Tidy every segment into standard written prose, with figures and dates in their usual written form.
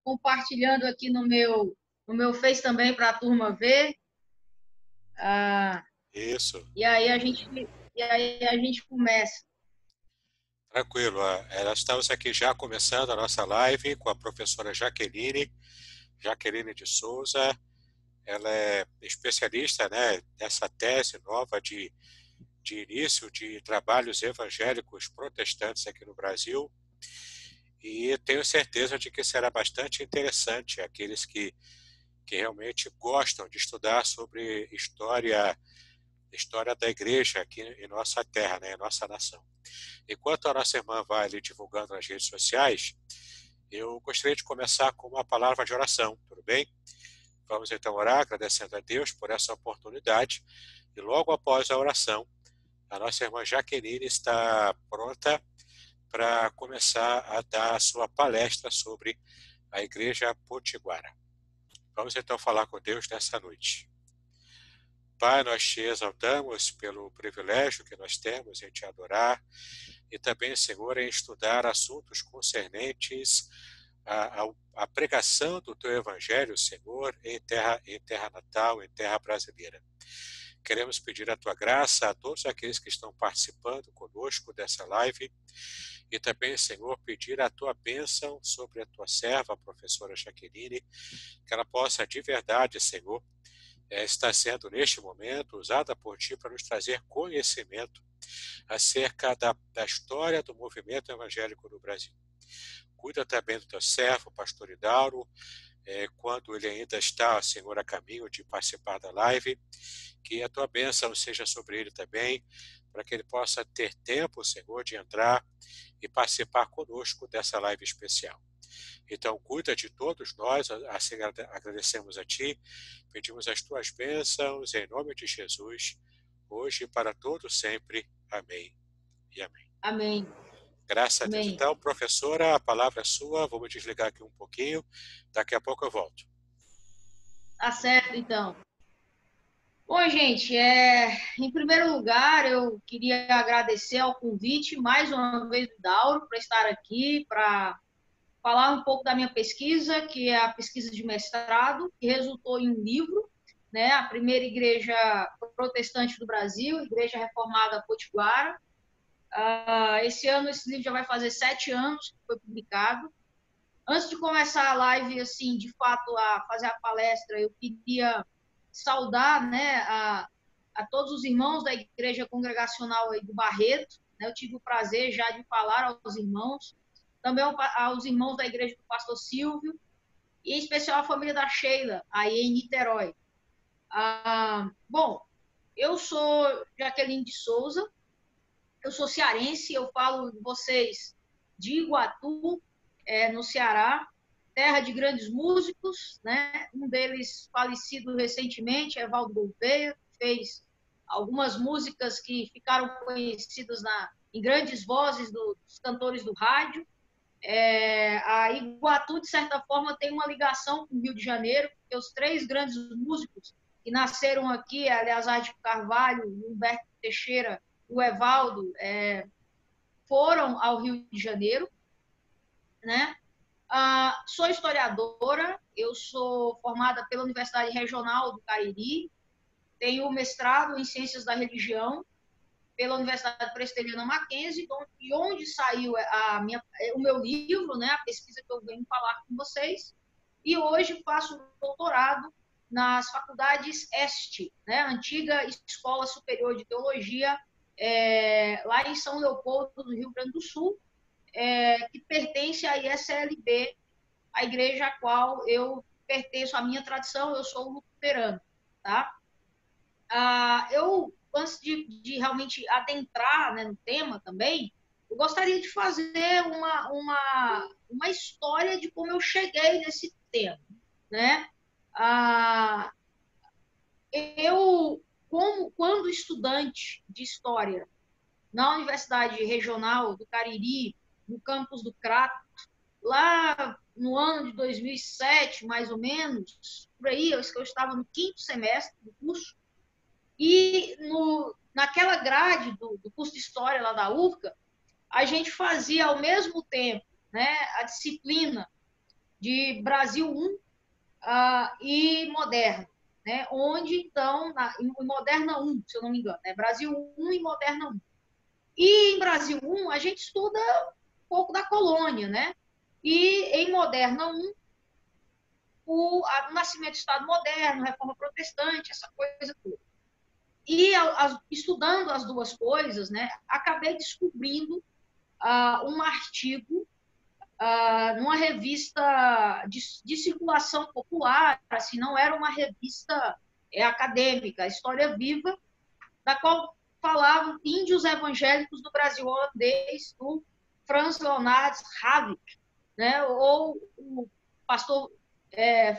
compartilhando aqui no meu Face também para a turma ver. Isso. E aí a gente começa. Tranquilo. Nós estamos aqui já começando a nossa live com a professora Jaqueline de Souza. Ela é especialista, né, nessa tese nova de início de trabalhos evangélicos protestantes aqui no Brasil. E tenho certeza de que será bastante interessante aqueles que realmente gostam de estudar sobre história da igreja aqui em nossa terra, né, em nossa nação. Enquanto a nossa irmã vai ali divulgando nas redes sociais, eu gostaria de começar com uma palavra de oração, tudo bem? Vamos então orar, agradecendo a Deus por essa oportunidade. E logo após a oração, a nossa irmã Jaqueline está pronta para começar a dar a sua palestra sobre a Igreja Potiguara. Vamos então falar com Deus nessa noite. Pai, nós te exaltamos pelo privilégio que nós temos em te adorar e também, Senhor, em estudar assuntos concernentes à pregação do teu evangelho, Senhor, em terra natal, em terra brasileira. Queremos pedir a tua graça a todos aqueles que estão participando conosco dessa live e também, Senhor, pedir a tua bênção sobre a tua serva, a professora Jaqueline, que ela possa de verdade, Senhor, estar sendo neste momento usada por ti para nos trazer conhecimento acerca da história do movimento evangélico no Brasil. Cuida também do teu servo, pastor Idauro, quando ele ainda está, Senhor, a caminho de participar da live, que a tua bênção seja sobre ele também, para que ele possa ter tempo, Senhor, de entrar e participar conosco dessa live especial. Então, cuida de todos nós, assim agradecemos a ti, pedimos as tuas bênçãos em nome de Jesus, hoje e para todos sempre. Amém e amém. Amém. Graças a Deus. Amém. Então, professora, a palavra é sua, vamos desligar aqui um pouquinho, daqui a pouco eu volto. Tá certo, então. Bom, gente, em primeiro lugar, eu queria agradecer ao convite, mais uma vez, do Dauro, para estar aqui, para falar um pouco da minha pesquisa, que é a pesquisa de mestrado, que resultou em um livro, né, a primeira igreja protestante do Brasil, Igreja Reformada Potiguara. Esse ano, esse livro já vai fazer 7 anos que foi publicado. Antes de começar a live, assim, de fato, a fazer a palestra, eu queria saudar, né, a todos os irmãos da Igreja Congregacional aí do Barreto, né, eu tive o prazer já de falar aos irmãos, também aos irmãos da Igreja do Pastor Silvio, e em especial a família da Sheila, aí em Niterói. Bom, eu sou Jaqueline de Souza, eu sou cearense, eu falo de vocês de Iguatu, no Ceará, terra de grandes músicos, né? Um deles falecido recentemente, Evaldo Gouveia, que fez algumas músicas que ficaram conhecidas em grandes vozes dos cantores do rádio. A Iguatu, de certa forma, tem uma ligação com o Rio de Janeiro, porque os 3 grandes músicos que nasceram aqui, Eleazar de Carvalho, Humberto Teixeira e o Evaldo, foram ao Rio de Janeiro, né? Sou historiadora, eu sou formada pela Universidade Regional do Cariri, tenho mestrado em Ciências da Religião pela Universidade Presbiteriana Mackenzie, e onde saiu o meu livro, né, a pesquisa que eu venho falar com vocês, e hoje faço doutorado nas faculdades ESTE, né, Antiga Escola Superior de Teologia, lá em São Leopoldo, do Rio Grande do Sul, que pertence à ISLB, a igreja a qual eu pertenço, à minha tradição, eu sou luterano, tá? Eu, antes de realmente adentrar, né, no tema também, eu gostaria de fazer uma história de como eu cheguei nesse tema, né? Quando estudante de História na Universidade Regional do Cariri, no campus do Crato, lá no ano de 2007, mais ou menos, por aí, eu estava no 5º semestre do curso, e naquela grade do curso de História lá da UFCA, a gente fazia ao mesmo tempo, né, a disciplina de Brasil 1 e Moderna, né? Onde, então, em Moderna 1, se eu não me engano, né? Brasil 1 e Moderna 1. E em Brasil 1, a gente estuda um pouco da colônia, né? E em Moderna 1, o nascimento do Estado moderno, reforma protestante, essa coisa toda. E estudando as duas coisas, né, acabei descobrindo um artigo numa revista de circulação popular, assim, não era uma revista acadêmica, História Viva, da qual falavam índios evangélicos do Brasil holandês, do Frans Leonard Havik, né, ou o pastor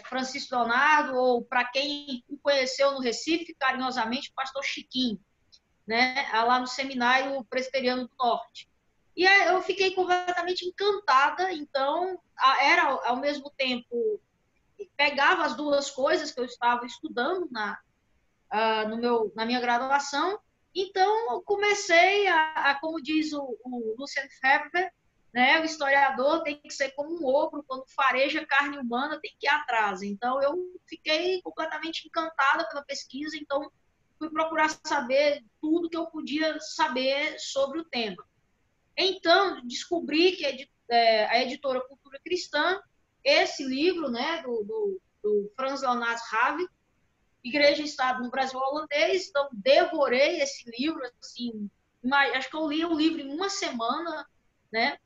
Francisco Leonardo, ou para quem o conheceu no Recife, carinhosamente, o pastor Chiquinho, né, lá no Seminário Presbiteriano do Norte. E aí eu fiquei completamente encantada, então era ao mesmo tempo, pegava as duas coisas que eu estava estudando na minha graduação, então eu comecei como diz o Lucian Febvre, né, o historiador tem que ser como um ogro, quando fareja carne humana tem que ir atrás. Então eu fiquei completamente encantada pela pesquisa, então fui procurar saber tudo que eu podia saber sobre o tema. Então, descobri que a editora Cultura Cristã, esse livro, né, do Frans Leonard Havik, Igreja e Estado no Brasil Holandês, então devorei esse livro, assim, acho que eu li o livro em uma semana, né?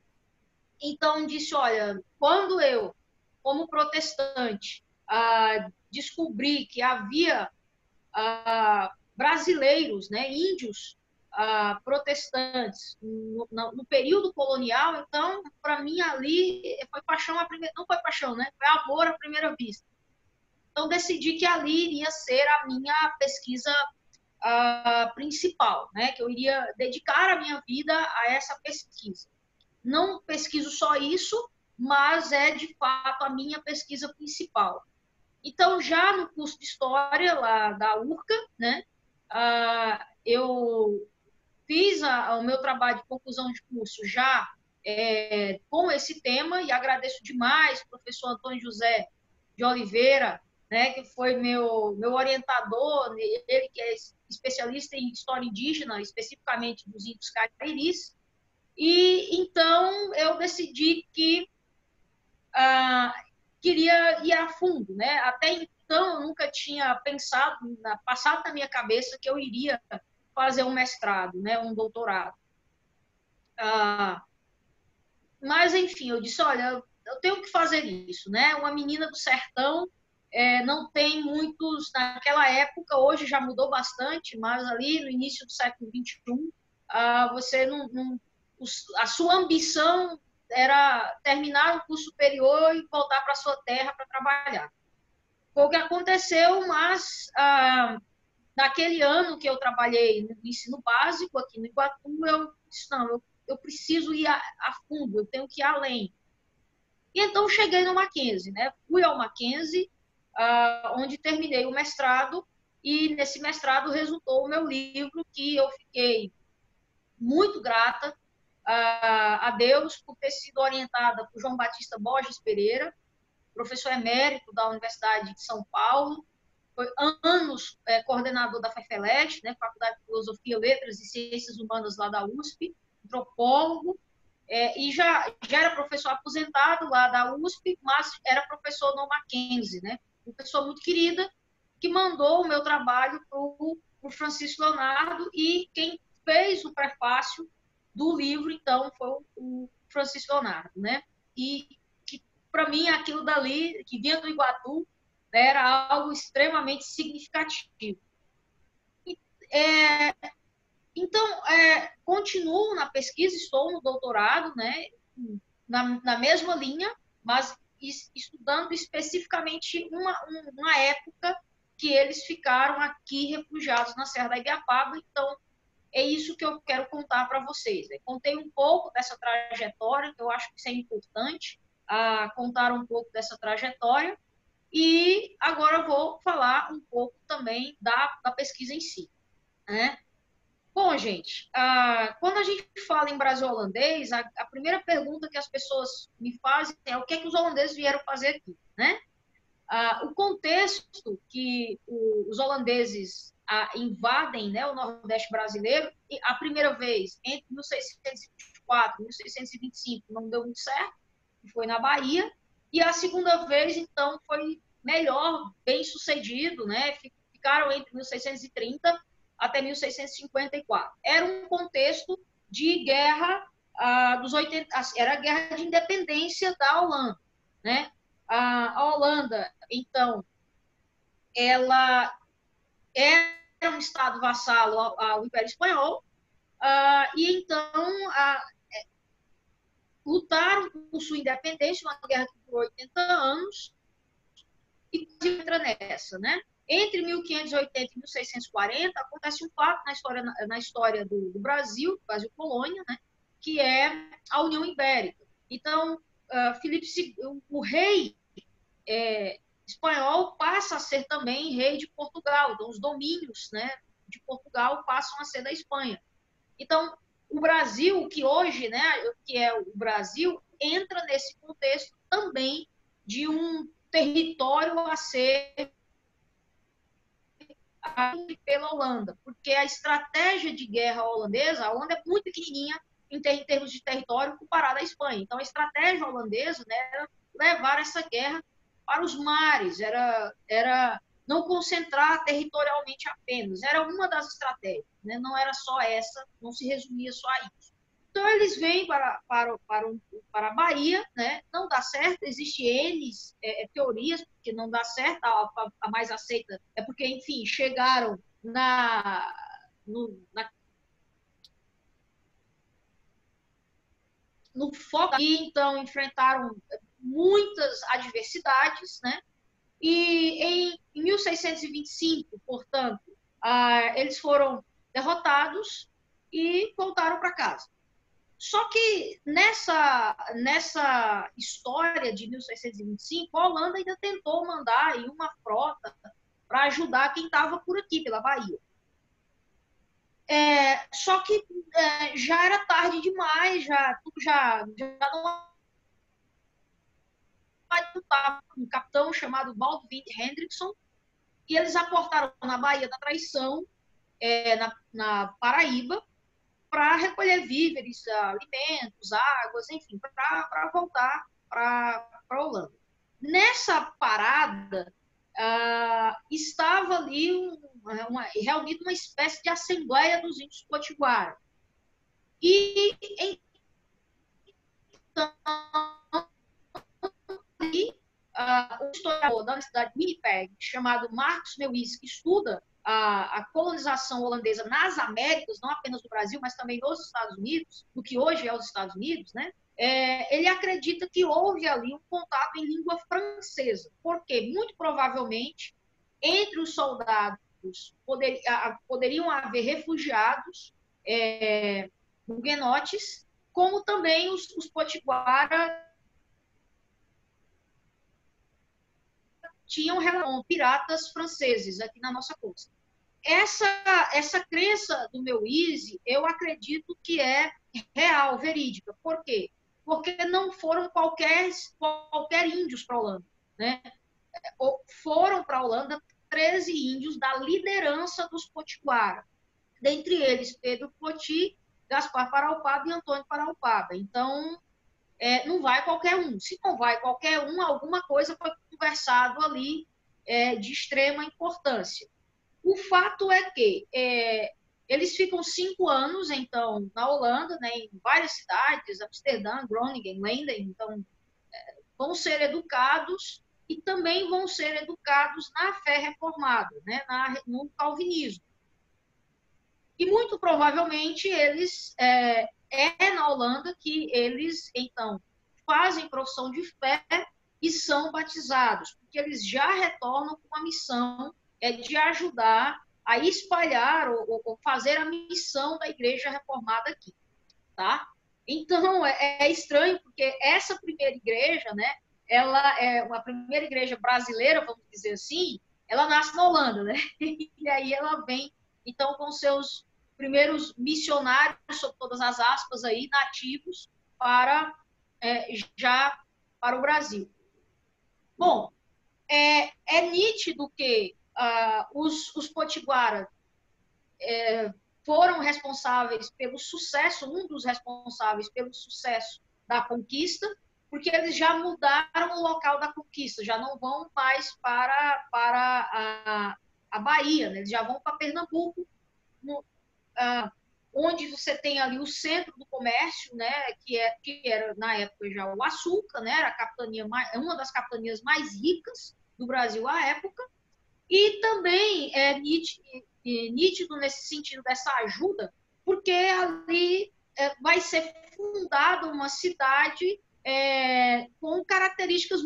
Então, disse, olha, quando eu, como protestante, descobri que havia brasileiros, né, índios protestantes no período colonial, então, para mim, ali foi paixão não foi paixão, né? Foi amor à primeira vista. Então, decidi que ali iria ser a minha pesquisa principal, né? Que eu iria dedicar a minha vida a essa pesquisa. Não pesquiso só isso, mas é, de fato, a minha pesquisa principal. Então, já no curso de História lá da URCA, né? Eu fiz o meu trabalho de conclusão de curso já com esse tema e agradeço demais o professor Antônio José de Oliveira, né, que foi meu orientador, ele que é especialista em história indígena, especificamente dos índios cariris. E então eu decidi que queria ir a fundo, né? Até então eu nunca tinha pensado, passado na minha cabeça que eu iria fazer um mestrado, né, um doutorado. Mas enfim, eu disse, olha, eu tenho que fazer isso, né? Uma menina do sertão não tem muitos naquela época, hoje já mudou bastante, mas ali no início do século XXI, você não a sua ambição era terminar o curso superior e voltar para a sua terra para trabalhar. Foi o que aconteceu, mas naquele ano que eu trabalhei no ensino básico aqui no Iguatu, eu disse, não, eu preciso ir a fundo, eu tenho que ir além. E então cheguei no Mackenzie, né? Fui ao Mackenzie, onde terminei o mestrado, e nesse mestrado resultou o meu livro, que eu fiquei muito grata a Deus por ter sido orientada por João Batista Borges Pereira, professor emérito da Universidade de São Paulo, foi anos coordenador da FEFELESH, né, Faculdade de Filosofia, Letras e Ciências Humanas lá da USP, antropólogo, e já era professor aposentado lá da USP, mas era professor no Mackenzie, né, uma pessoa muito querida, que mandou o meu trabalho para o Francisco Leonardo, e quem fez o prefácio do livro, então, foi o Francisco Leonardo, né, e para mim aquilo dali, que vinha do Iguatu, era algo extremamente significativo. Então, continuo na pesquisa, estou no doutorado, né, na mesma linha, mas estudando especificamente uma época que eles ficaram aqui refugiados na Serra da Ibiapaba. Então, é isso que eu quero contar para vocês. Contei um pouco dessa trajetória, que eu acho que isso é importante, contar um pouco dessa trajetória. E agora eu vou falar um pouco também da pesquisa em si, né? Bom, gente, quando a gente fala em Brasil holandês, a primeira pergunta que as pessoas me fazem é o que é que os holandeses vieram fazer aqui, né? O contexto que os holandeses invadem, né, o Nordeste brasileiro, a primeira vez, entre 1624 e 1625, não deu muito certo, foi na Bahia, e a segunda vez, então, foi melhor, bem sucedido, né? Ficaram entre 1630 até 1654. Era um contexto de guerra dos 80, era a guerra de independência da Holanda, né? A Holanda, então, ela era um estado vassalo ao Império Espanhol, e então lutaram por sua independência, uma guerra que durou 80 anos, e entra nessa, né? Entre 1580 e 1640, acontece um fato na história do Brasil colônia, né? Que é a União Ibérica. Então, Filipe II, o rei espanhol passa a ser também rei de Portugal. Então, os domínios, né, de Portugal passam a ser da Espanha. Então, o Brasil, que hoje, né, que é o Brasil, entra nesse contexto também de um território a ser pela Holanda, porque a estratégia de guerra holandesa, a Holanda é muito pequenininha em termos de território comparada à Espanha. Então, a estratégia holandesa, né, era levar essa guerra para os mares, era não concentrar territorialmente apenas, era uma das estratégias, né? Não era só essa, não se resumia só a isso. Então, eles vêm para a Bahia, né? Não dá certo, existem N teorias, porque não dá certo, a mais aceita é porque, enfim, chegaram no foco e, então, enfrentaram muitas adversidades, né? E em 1625, portanto, eles foram derrotados e voltaram para casa. Só que nessa história de 1625, a Holanda ainda tentou mandar aí uma frota para ajudar quem estava por aqui, pela Bahia. Só que já era tarde demais, tudo já não estava um capitão chamado Baldwin Hendrickson, e eles aportaram na Baía da Traição, na Paraíba, para recolher víveres, alimentos, águas, enfim, para voltar para a Holanda. Nessa parada, estava ali reunida uma espécie de assembleia dos índios potiguara. E então, um historiador da Universidade de Winnipeg, chamado Marcus Lewis, que estuda a colonização holandesa nas Américas, não apenas no Brasil, mas também nos Estados Unidos, do que hoje é os Estados Unidos, né? Ele acredita que houve ali um contato em língua francesa, porque, muito provavelmente, entre os soldados poderiam haver refugiados huguenotes, como também os potiguara tinham relação com piratas franceses aqui na nossa costa. Essa crença do meu Easy, eu acredito que é real, verídica. Por quê? Porque não foram qualquer índios para a Holanda, né? Foram para a Holanda 13 índios da liderança dos potiguara. Dentre eles, Pedro Poti, Gaspar Paraupaba e Antônio Paraupaba. Então, não vai qualquer um. Se não vai qualquer um, alguma coisa foi conversado ali de extrema importância. O fato é que eles ficam 5 anos, então, na Holanda, né, em várias cidades, Amsterdã, Groningen, Leyden, então, vão ser educados e também vão ser educados na fé reformada, né, no calvinismo. E, muito provavelmente, eles na Holanda que eles, então, fazem profissão de fé e são batizados, porque eles já retornam com a missão de ajudar a espalhar ou fazer a missão da Igreja Reformada aqui, tá? Então, é estranho, porque essa primeira igreja, né, ela é uma primeira igreja brasileira, vamos dizer assim, ela nasce na Holanda, né? E aí ela vem, então, com seus primeiros missionários, sob todas as aspas, aí, nativos para já para o Brasil. Bom, é nítido que os potiguaras foram responsáveis pelo sucesso, um dos responsáveis pelo sucesso da conquista, porque eles já mudaram o local da conquista, já não vão mais para a Bahia, né? Eles já vão para Pernambuco, onde você tem ali o centro do comércio, né? Que era na época já o açúcar, né? Era a capitania uma das capitanias mais ricas do Brasil à época, e também é nítido nesse sentido dessa ajuda, porque ali vai ser fundada uma cidade com características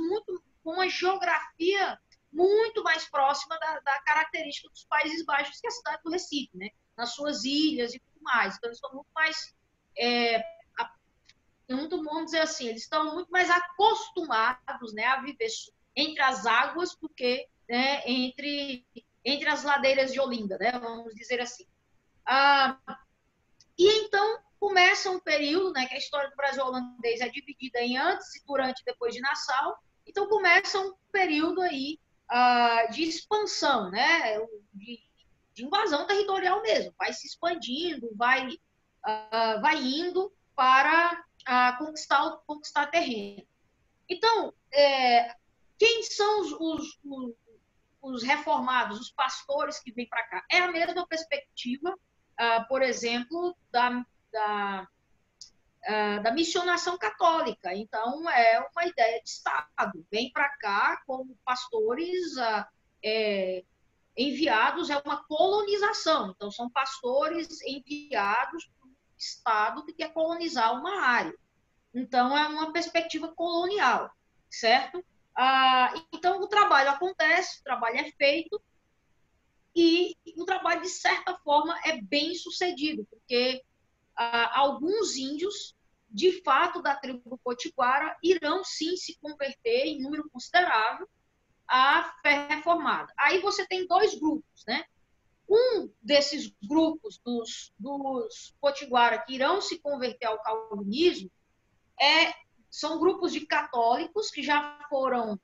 com uma geografia muito mais próxima da característica dos Países Baixos, que é a cidade do Recife, né? Nas suas ilhas e tudo mais. Então, eles estão muito mais, vamos dizer assim, eles estão muito mais acostumados, né, a viver entre as águas do que, né, entre as ladeiras de Olinda, né, vamos dizer assim. E então começa um período, né, que a história do Brasil holandês é dividida em antes, durante e depois de Nassau. Então começa um período aí de expansão, né, de invasão territorial mesmo, vai se expandindo, vai indo para conquistar terreno. Então, quem são os reformados, os pastores que vêm para cá? É a mesma perspectiva, por exemplo, da missionação católica. Então, é uma ideia de Estado. Vem para cá como pastores enviados, é uma colonização. Então, são pastores enviados para o Estado que quer colonizar uma área. Então, é uma perspectiva colonial, certo? Então, o trabalho acontece, o trabalho é feito, e o trabalho, de certa forma, é bem sucedido, porque alguns índios, de fato, da tribo do Potiguara, irão sim se converter em número considerável à fé reformada. Aí você tem dois grupos, né? Um desses grupos dos Potiguara que irão se converter ao calvinismo são grupos de católicos que já foram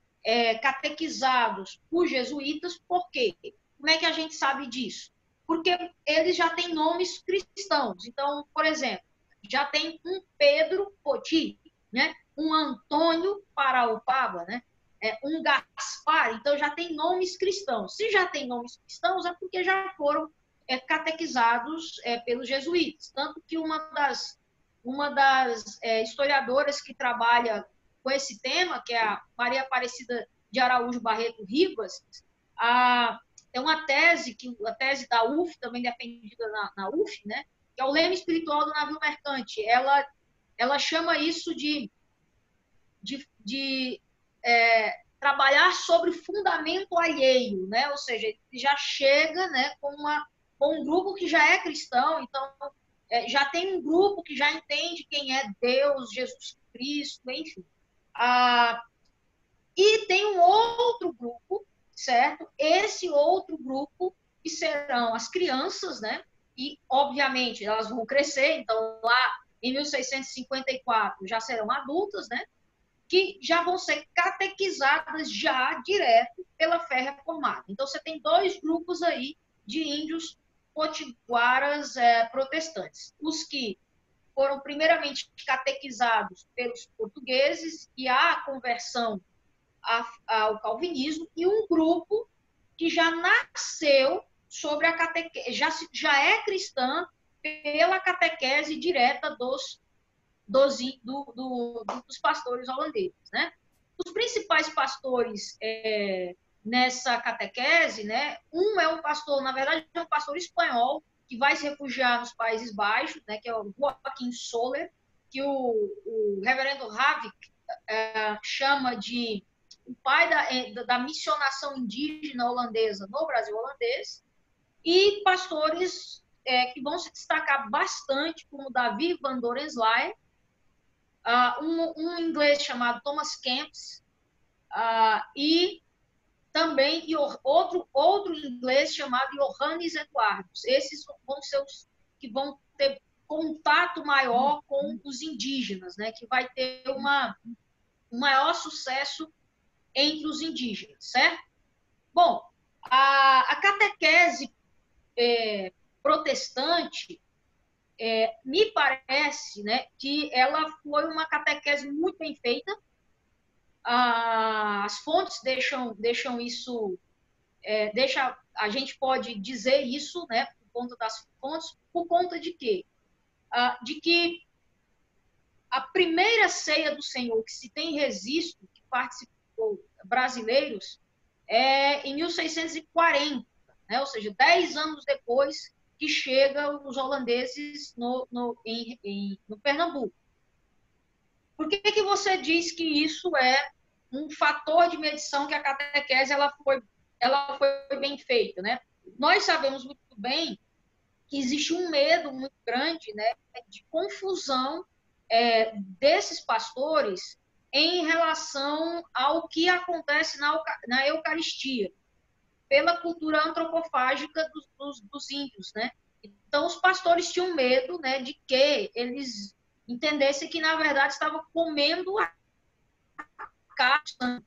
catequizados por jesuítas. Por quê? Como é que a gente sabe disso? Porque eles já têm nomes cristãos. Então, por exemplo, já tem um Pedro Poti, né? Um Antônio Paraupaba, né? Um Gaspar. Então, já tem nomes cristãos. Se já tem nomes cristãos, é porque já foram catequizados pelos jesuítas. Tanto que uma das historiadoras que trabalha com esse tema, que é a Maria Aparecida de Araújo Barreto Rivas, tem uma tese, a tese da UF, também defendida na UF, né, que é o lema espiritual do navio mercante. Ela chama isso de trabalhar sobre fundamento alheio, né? Ou seja, ele já chega, né, com um grupo que já é cristão, então já tem um grupo que já entende quem é Deus, Jesus Cristo, enfim. E tem um outro grupo, certo? Esse outro grupo que serão as crianças, né? E, obviamente, elas vão crescer, então lá em 1654 já serão adultas, né? Que já vão ser catequizadas já direto pela fé reformada. Então, você tem dois grupos aí de índios potiguaras protestantes. Os que foram primeiramente catequizados pelos portugueses e a conversão ao calvinismo, e um grupo que já nasceu sobre a catequese, já é cristã pela catequese direta dos pastores holandeses, né? Os principais pastores nessa catequese, né? Um é um pastor, na verdade, é um pastor espanhol que vai se refugiar nos Países Baixos, né? Que é o Joaquim Soler, que o reverendo Havik chama de o pai da missionação indígena holandesa no Brasil holandês, e pastores que vão se destacar bastante, como Davi Van Dorenselaer, um inglês chamado Thomas Kempis, e outro inglês chamado Johannes Eduardos. Esses vão ser os que vão ter contato maior com os indígenas, né? Que vai ter um maior sucesso entre os indígenas, certo? Bom, a catequese protestante, me parece, né, que ela foi uma catequese muito bem feita. As fontes deixam isso, a gente pode dizer isso, né, por conta das fontes, por conta de quê? De que a primeira ceia do Senhor que se tem registro, que participou brasileiros, é em 1640, né? Ou seja, 10 anos depois que chegam os holandeses no Pernambuco. Por que você diz que isso é um fator de medição que a catequese ela foi bem feita, né? Nós sabemos muito bem que existe um medo muito grande, né, de confusão desses pastores em relação ao que acontece na Eucaristia, pela cultura antropofágica dos índios, né? Então, os pastores tinham medo, né, de que eles entendessem que, na verdade, estavam comendo a carne,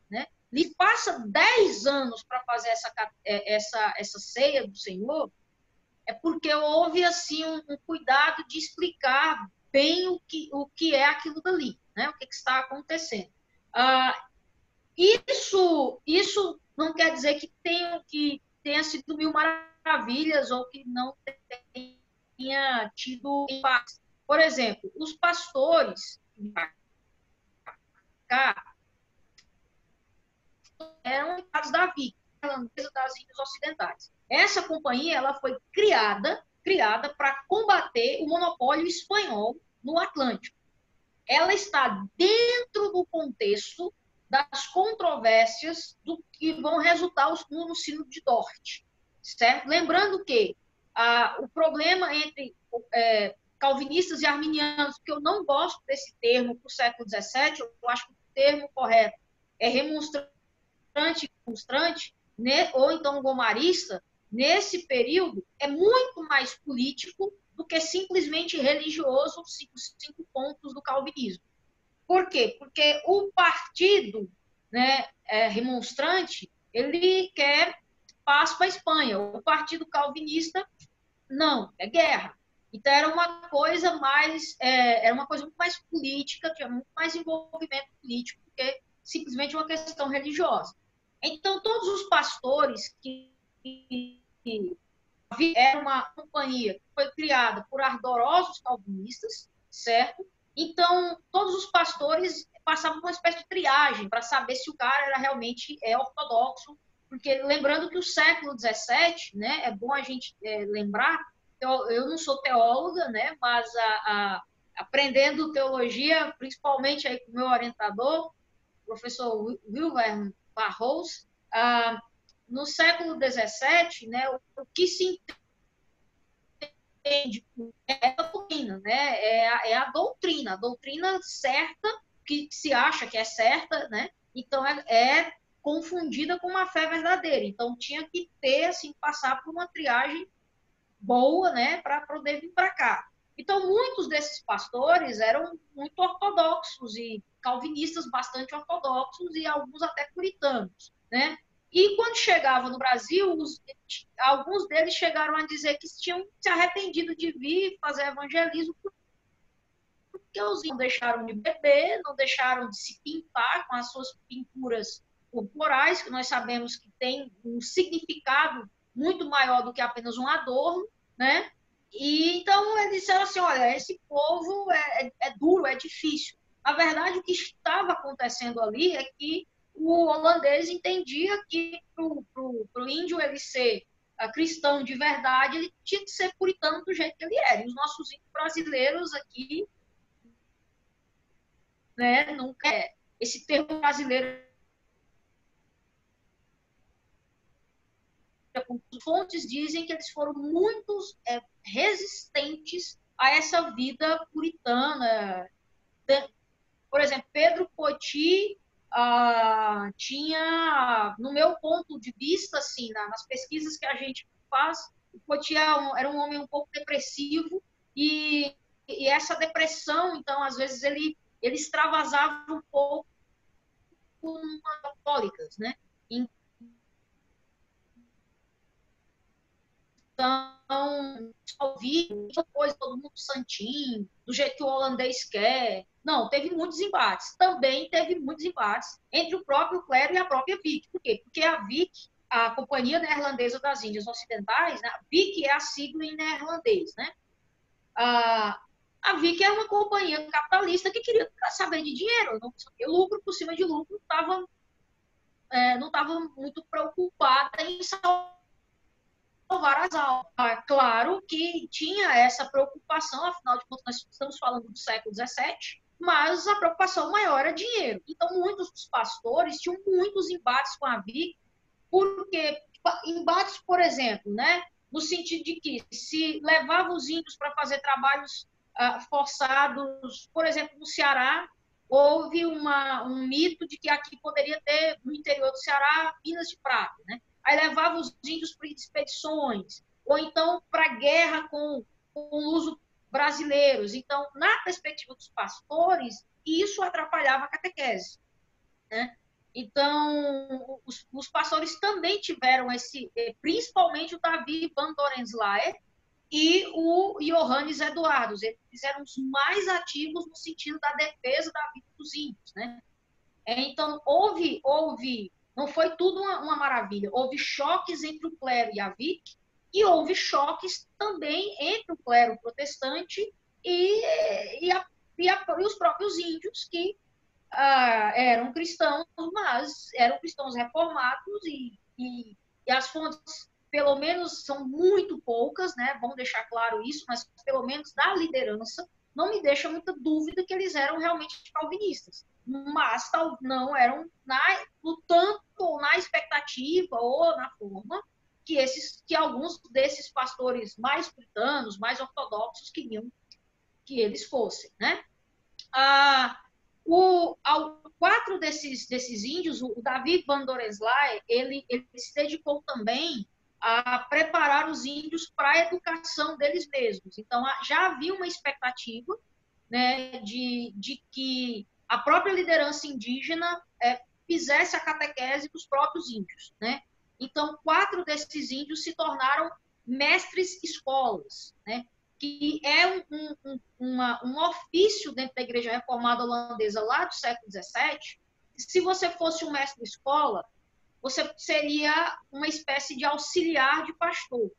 né? Lhe passa 10 anos para fazer essa ceia do Senhor, é porque houve assim um cuidado de explicar bem o que é aquilo dali, né? O que está acontecendo. Isso não quer dizer que tenha sido mil maravilhas ou que não tenha tido impacto. Por exemplo, os pastores eram ligados da VIC, Irlandesa das Índias Ocidentais. Essa companhia ela foi criada para combater o monopólio espanhol no Atlântico. Ela está dentro do contexto das controvérsias do que vão resultar no Sínodo de Dort, certo? Lembrando que o problema entre calvinistas e arminianos, que eu não gosto desse termo para o século XVII, eu acho que o termo correto é remonstrante, né, ou então gomarista, nesse período, é muito mais político do que simplesmente religioso, os 5 pontos do calvinismo. Por quê? Porque o partido, né, remonstrante, ele quer paz para a Espanha. O partido calvinista, não, é guerra. Então, era uma coisa muito mais política, tinha muito mais envolvimento político do que simplesmente uma questão religiosa. Então, todos os pastores que era uma companhia que foi criada por ardorosos calvinistas, certo? Então, todos os pastores passavam por uma espécie de triagem para saber se o cara era realmente ortodoxo, porque lembrando que o século XVII, né, é bom a gente lembrar, eu não sou teóloga, né, mas aprendendo teologia, principalmente aí com o meu orientador, o professor Wilhelm Barros, no século XVII, né, o que se entende é a doutrina, né? A doutrina certa, que se acha que é certa, né? Então é confundida com uma fé verdadeira. Então tinha que ter, assim, passar por uma triagem boa, né, para poder vir para cá. Então muitos desses pastores eram muito ortodoxos e calvinistas bastante ortodoxos e alguns até puritanos, né? E quando chegava no Brasil, alguns deles chegaram a dizer que tinham se arrependido de vir fazer evangelismo porque os não deixaram de beber, não deixaram de se pintar com as suas pinturas corporais, que nós sabemos que tem um significado muito maior do que apenas um adorno, né? E então eles disseram assim, olha, esse povo é duro, é difícil. Na verdade, o que estava acontecendo ali é que o holandês entendia que para o índio ele ser cristão de verdade, ele tinha que ser puritano do jeito que ele era. E os nossos índios brasileiros aqui, né, nunca esse termo brasileiro, fontes dizem que eles foram muito resistentes a essa vida puritana. Por exemplo, Pedro Poti tinha, no meu ponto de vista, assim, nas pesquisas que a gente faz. O Cotier era um homem um pouco depressivo e essa depressão, então, às vezes ele extravasava um pouco com alcoólicas, né? Então, ouvi coisa, todo mundo santinho, do jeito que o holandês quer. Não, teve muitos embates. Também teve muitos embates entre o próprio clero e a própria VIC. Por quê? Porque a VIC, a Companhia Neerlandesa das Índias Ocidentais, né? A VIC é a sigla em neerlandês, né? A VIC é uma companhia capitalista que queria saber de dinheiro, não sabia lucro por cima de lucro, não estava muito preocupada em salvar as almas. Claro que tinha essa preocupação, afinal de contas, nós estamos falando do século XVII, mas a preocupação maior era dinheiro. Então, muitos dos pastores tinham muitos embates com a VIC, porque embates, por exemplo, né, no sentido de que se levava os índios para fazer trabalhos forçados, por exemplo, no Ceará, houve um mito de que aqui poderia ter, no interior do Ceará, minas de prata, né? Aí levava os índios para expedições, ou então para guerra com os brasileiros. Então, na perspectiva dos pastores, isso atrapalhava a catequese, né? Então, os pastores também tiveram principalmente o Davi van Dorenzlaer e o Johannes Eduardos. Eles eram os mais ativos no sentido da defesa da vida dos índios, né? Então, não foi tudo uma maravilha. Houve choques entre o clero e a VIC, e houve choques também entre o clero protestante e os próprios índios, que eram cristãos, mas eram cristãos reformados, e as fontes, pelo menos, são muito poucas, né? Vamos deixar claro isso, mas pelo menos da liderança, não me deixa muita dúvida que eles eram realmente calvinistas, mas não eram no tanto ou na expectativa ou na forma que alguns desses pastores mais puritanos, mais ortodoxos queriam que eles fossem, né? Quatro desses índios, o Davi van Dorenzlaer, ele se dedicou também a preparar os índios para a educação deles mesmos. Então, já havia uma expectativa, né, de que a própria liderança indígena fizesse a catequese dos próprios índios, né? Então, 4 desses índios se tornaram mestres escolas, né? Que é um ofício dentro da Igreja Reformada Holandesa lá do século XVII. Se você fosse um mestre-escola, você seria uma espécie de auxiliar de pastor.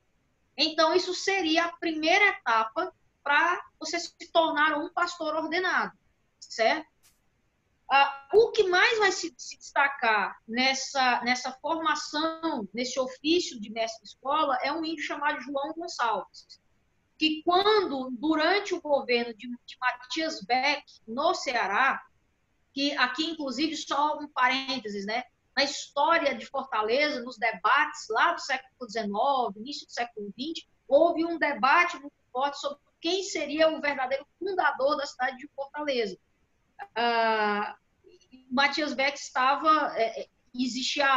Então, isso seria a primeira etapa para você se tornar um pastor ordenado, certo? O que mais vai se destacar nessa formação, nesse ofício de mestre-escola, é um índio chamado João Gonçalves, que durante o governo de Matias Beck, no Ceará, que aqui, inclusive, só um parênteses, né? Na história de Fortaleza, nos debates lá do século XIX, início do século XX, houve um debate muito forte sobre quem seria o verdadeiro fundador da cidade de Fortaleza. Matias Beck existia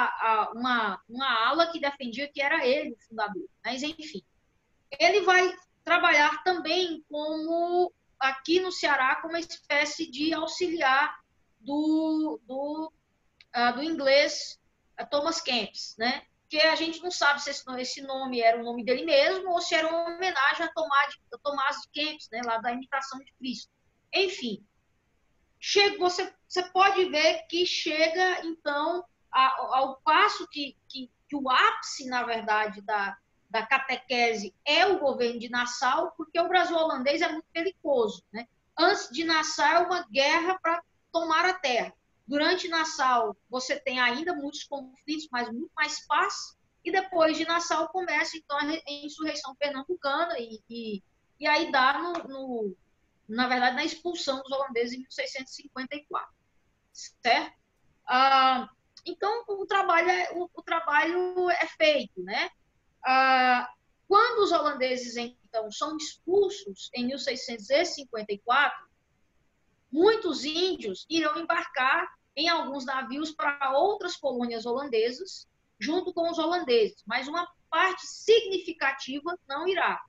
uma ala que defendia que era ele o fundador, mas enfim. Ele vai trabalhar também aqui no Ceará, como uma espécie de auxiliar do inglês Thomas Kempis, né? Que a gente não sabe se esse nome era o nome dele mesmo ou se era uma homenagem a Tomás de Kempis, né? Lá da Imitação de Cristo. Enfim, você pode ver que chega, então, ao passo que o ápice, na verdade, da catequese é o governo de Nassau, porque o Brasil holandês é muito belicoso, né? Antes de Nassau é uma guerra para tomar a terra. Durante Nassau você tem ainda muitos conflitos, mas muito mais paz, e depois de Nassau começa então a insurreição pernambucana e aí dá na verdade na expulsão dos holandeses em 1654, certo? Então o trabalho é feito, né? Quando os holandeses, então, são expulsos em 1654, muitos índios irão embarcar em alguns navios para outras colônias holandesas, junto com os holandeses. Mas uma parte significativa não irá.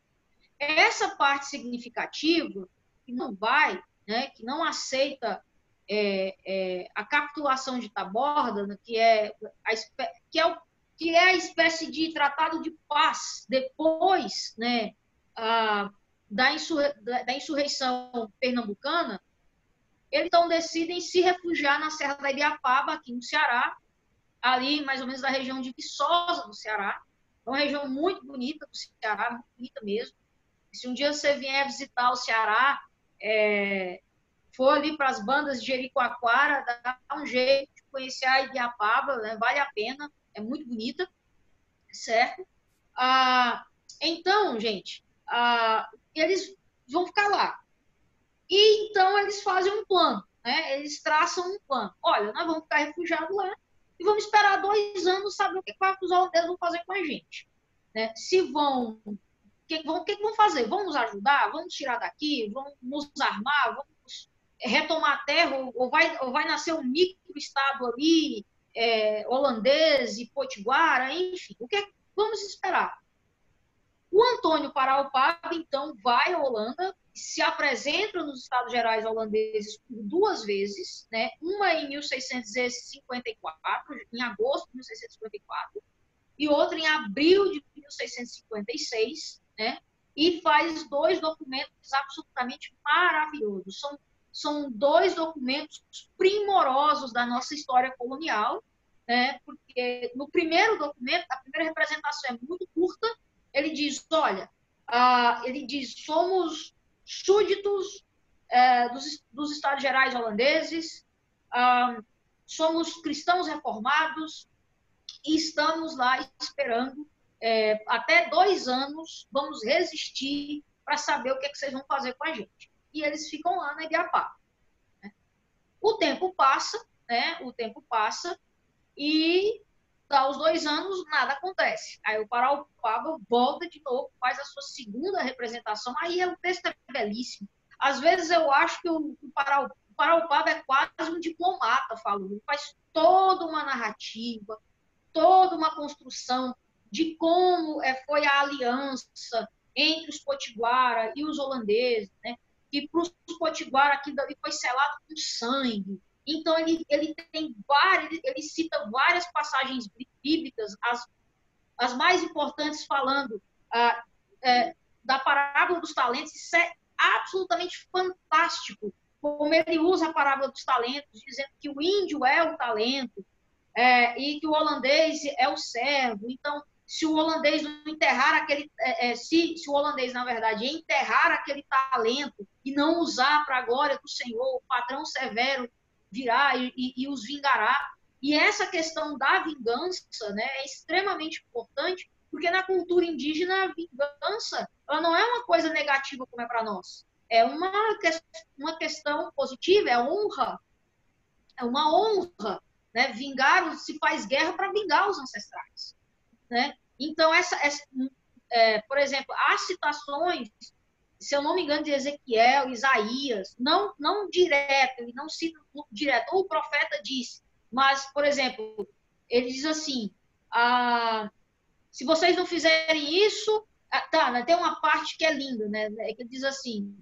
Essa parte significativa, que não vai, né, que não aceita a capitulação de Taborda, né, que é a espécie de tratado de paz depois, né, da insurreição pernambucana, eles então decidem se refugiar na Serra da Ibiapaba, aqui no Ceará, ali mais ou menos da região de Viçosa, do Ceará. É uma região muito bonita do Ceará, muito bonita mesmo. Se um dia você vier visitar o Ceará, for ali para as bandas de Jericoacoara, dá um jeito de conhecer a Ibiapaba, né? Vale a pena, é muito bonita, certo? Então, gente, eles vão ficar lá. E então eles fazem um plano, né? Eles traçam um plano. Olha, nós vamos ficar refugiados lá e vamos esperar 2 anos saber o que os holandeses vão fazer com a gente. Né? Se vão... O que vão fazer? Vão nos ajudar? Vamos tirar daqui? Vão nos armar? Vamos retomar a terra? Ou vai nascer um micro-estado ali, holandês e potiguara? Enfim, vamos esperar. O Antônio Paraupaba, então, vai à Holanda, se apresenta nos Estados Gerais holandeses por 2 vezes, né? Uma em 1654, em agosto de 1654, e outra em abril de 1656, né? E faz 2 documentos absolutamente maravilhosos. São 2 documentos primorosos da nossa história colonial, né? Porque no primeiro documento, a primeira representação é muito curta. Ele diz, olha, somos súditos dos Estados Gerais holandeses, somos cristãos reformados e estamos lá esperando até 2 anos, vamos resistir para saber o que vocês vão fazer com a gente. E eles ficam lá na Ibiapaba. Né? O tempo passa, né? O tempo passa e aos 2 anos, nada acontece. Aí o Paraupaba volta de novo, faz a sua segunda representação. Aí o texto é belíssimo. Às vezes eu acho que o Paraupaba é quase um diplomata falando. Ele faz toda uma narrativa, toda uma construção de como foi a aliança entre os potiguara e os holandeses, né? E para os potiguara aquilo dali foi selado com sangue. Então, ele cita várias passagens bíblicas, as mais importantes falando da parábola dos talentos. Isso é absolutamente fantástico, como ele usa a parábola dos talentos, dizendo que o índio é o talento e que o holandês é o servo. Então, se o holandês não enterrar aquele... se o holandês, na verdade, enterrar aquele talento e não usar para a glória do Senhor, o patrão severo virá e os vingará. E essa questão da vingança, né, é extremamente importante, porque na cultura indígena a vingança ela não é uma coisa negativa como é para nós. É uma questão positiva, é honra. É uma honra. Né? Se faz guerra para vingar os ancestrais. Né? Então, por exemplo, há citações, se eu não me engano, de Ezequiel, Isaías, não direto, ele não cita direto, ou o profeta disse, mas, por exemplo, ele diz assim, se vocês não fizerem isso, né, tem uma parte que é linda, né, que ele diz assim,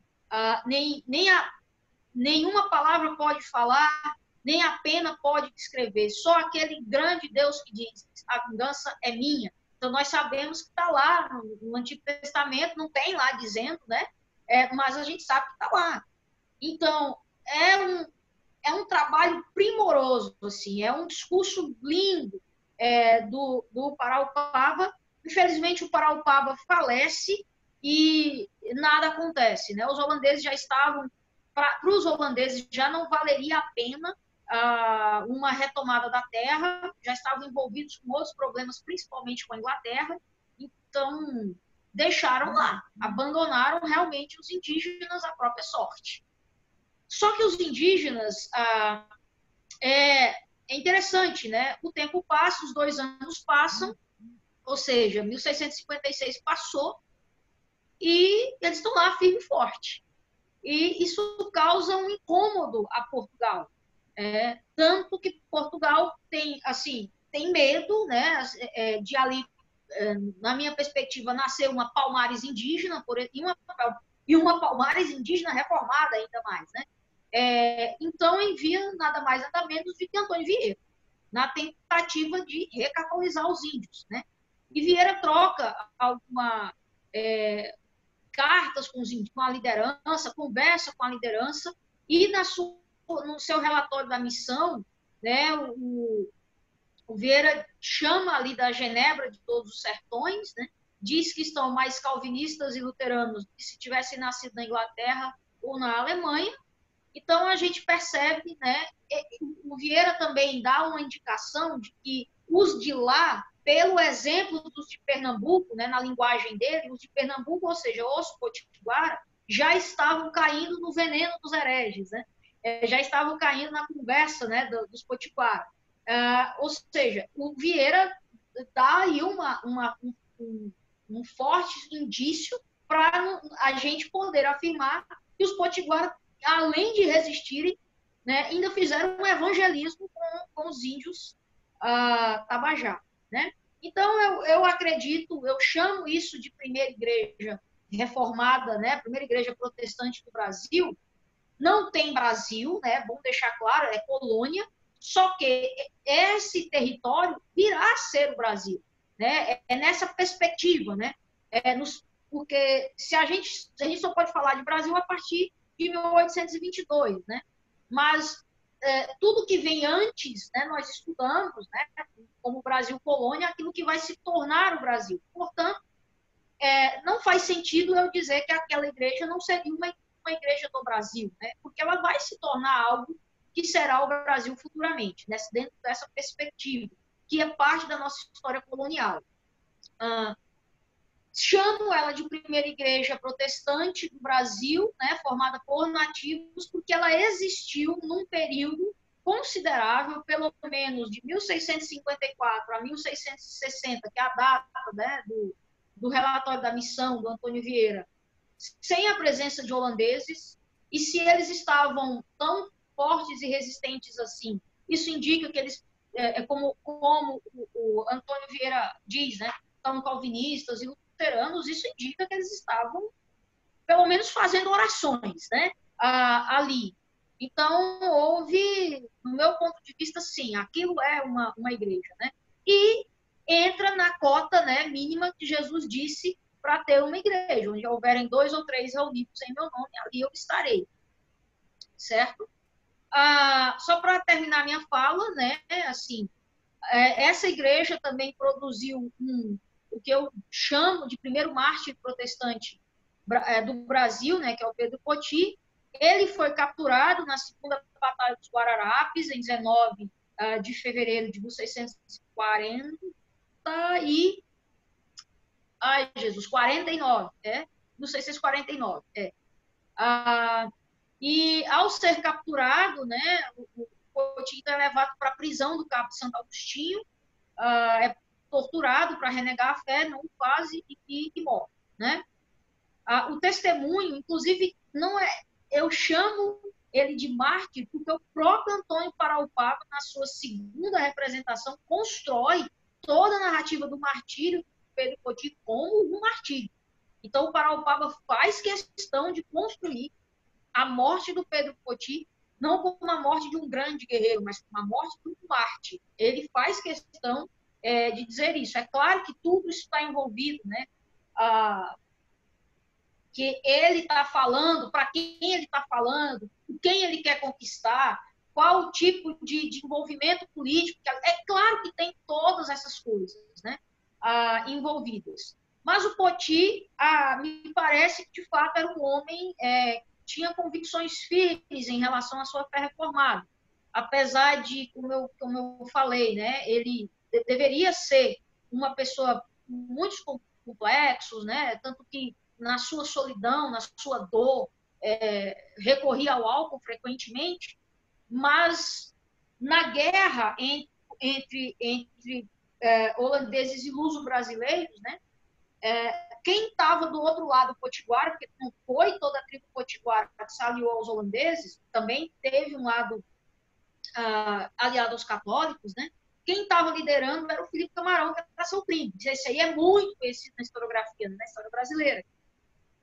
nenhuma palavra pode falar, nem a pena pode descrever, só aquele grande Deus que diz, a vingança é minha. Então, nós sabemos que está lá no Antigo Testamento, não tem lá dizendo, né? Mas a gente sabe que está lá. Então, é um trabalho primoroso, assim, é um discurso lindo do Paraupaba. Infelizmente, o Paraupaba falece e nada acontece, né? Os holandeses já estavam... Para os holandeses já não valeria a pena uma retomada da terra, já estavam envolvidos com outros problemas, principalmente com a Inglaterra, então deixaram lá, abandonaram realmente os indígenas à própria sorte. Só que os indígenas, é interessante, né? O tempo passa, os 2 anos passam, ou seja, 1656 passou, e eles estão lá firme e forte. E isso causa um incômodo a Portugal. Tanto que Portugal tem medo, né, de ali na minha perspectiva, nasceu uma Palmares indígena e uma Palmares indígena reformada ainda mais, né? Então, envia nada mais, nada menos do que Antônio Vieira, na tentativa de recatolizar os índios, né? E Vieira troca cartas com os índios, com a liderança, conversa com a liderança, e no seu relatório da missão, né, o Vieira chama ali da Genebra de todos os sertões, né, diz que estão mais calvinistas e luteranos que se tivessem nascido na Inglaterra ou na Alemanha. Então, a gente percebe, né, o Vieira também dá uma indicação de que os de lá, pelo exemplo dos de Pernambuco, né, na linguagem dele, os de Pernambuco, ou seja, os potiguara, já estavam caindo no veneno dos hereges, né? Já estavam caindo na conversa, né, dos potiguara. Ou seja, o Vieira dá aí um forte indício para a gente poder afirmar que os potiguara, além de resistirem, né, ainda fizeram um evangelismo com os índios Tabajá, né? Então, eu acredito, eu chamo isso de primeira igreja reformada, né? Primeira igreja protestante do Brasil. Não tem Brasil, né? Bom deixar claro, é colônia, só que esse território virá a ser o Brasil, né? É nessa perspectiva, né? Porque se a gente só pode falar de Brasil a partir de 1822, né? Mas tudo que vem antes, né, nós estudamos, né, como Brasil colônia, aquilo que vai se tornar o Brasil. Portanto, não faz sentido eu dizer que aquela igreja não seria uma igreja do Brasil, né, porque ela vai se tornar algo que será o Brasil futuramente, né, dentro dessa perspectiva, que é parte da nossa história colonial. Chamo ela de primeira igreja protestante do Brasil, né, formada por nativos, porque ela existiu num período considerável, pelo menos de 1654 a 1660, que é a data, né, do relatório da missão do Antônio Vieira, sem a presença de holandeses. E se eles estavam tão fortes e resistentes assim, isso indica que eles, como o Antônio Vieira diz, né, são calvinistas e luteranos, isso indica que eles estavam, pelo menos, fazendo orações, né, ali. Então, houve, no meu ponto de vista, sim, aquilo é uma igreja, né? E entra na cota, né, mínima que Jesus disse para ter uma igreja, onde houverem 2 ou 3 reunidos em meu nome, ali eu estarei, certo? Só para terminar minha fala, né, assim, essa igreja também produziu o que eu chamo de primeiro mártir protestante do Brasil, né, que é o Pedro Poti. Ele foi capturado na Segunda Batalha dos Guararapes, em 19 de fevereiro de 1640 e... Ai, Jesus, 49, 1649, e ao ser capturado, né, o Poti é levado para a prisão do Cabo Santo Agostinho, é torturado para renegar a fé, não faz e morre, né? O testemunho, inclusive, não é, eu chamo ele de mártir porque o próprio Antônio Paraupaba, na sua segunda representação, constrói toda a narrativa do martírio de Pedro Poti como um martírio. Então, o Paraupaba faz questão de construir a morte do Pedro Poti não como a morte de um grande guerreiro, mas como a morte de um mártir. Ele faz questão de dizer isso. É claro que tudo isso está envolvido, né? Que ele está falando, para quem ele está falando, quem ele quer conquistar, qual o tipo de envolvimento político. É claro que tem todas essas coisas, né, envolvidas. Mas o Poti, me parece que, de fato, era um homem que tinha convicções firmes em relação à sua fé reformada. Apesar de, como eu falei, né, ele deveria ser uma pessoa com muitos complexos, né, tanto que na sua solidão, na sua dor, recorria ao álcool frequentemente, mas na guerra entre holandeses e luso-brasileiros, né, quem estava do outro lado do potiguara, porque não foi toda a tribo potiguara que se aliou aos holandeses, também teve um lado aliado aos católicos, né, quem estava liderando era o Felipe Camarão, que era seu primo. Esse aí é muito conhecido na historiografia, na história brasileira.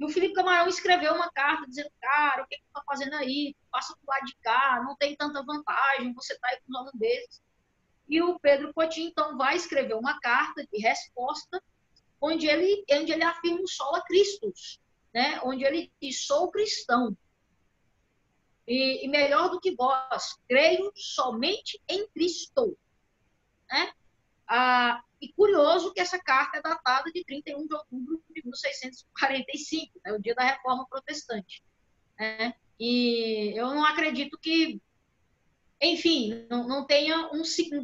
E o Felipe Camarão escreveu uma carta dizendo, cara, o que você está fazendo aí? Passa para o lado de cá, não tem tanta vantagem, você está aí com os holandeses. E o Pedro Cotin, então, vai escrever uma carta de resposta onde ele afirma o sola Christus, né? Onde ele diz, sou cristão. E melhor do que vós, creio somente em Cristo. Né? E curioso que essa carta é datada de 31 de outubro de 1645, né? O dia da Reforma Protestante. Né? E eu não acredito que, enfim, não tenha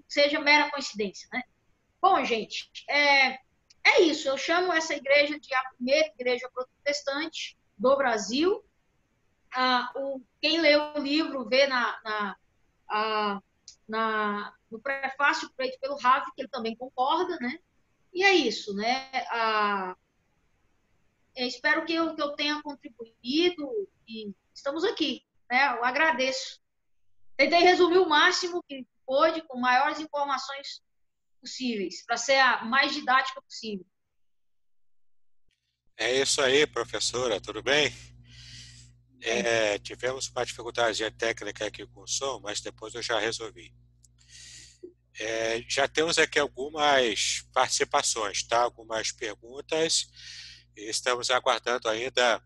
seja mera coincidência. Né? Bom, gente, é isso. Eu chamo essa igreja de a primeira igreja protestante do Brasil. Quem lê o livro vê no prefácio feito pelo Ravi, que ele também concorda, né? E é isso, né? Espero que eu tenha contribuído e estamos aqui, né? Eu agradeço. Tentei resumir o máximo que pôde, com maiores informações possíveis, para ser a mais didática possível. É isso aí, professora, tudo bem? Tivemos uma dificuldade técnica aqui com o som, mas depois eu já resolvi. Já temos aqui algumas participações, tá? Algumas perguntas. Estamos aguardando ainda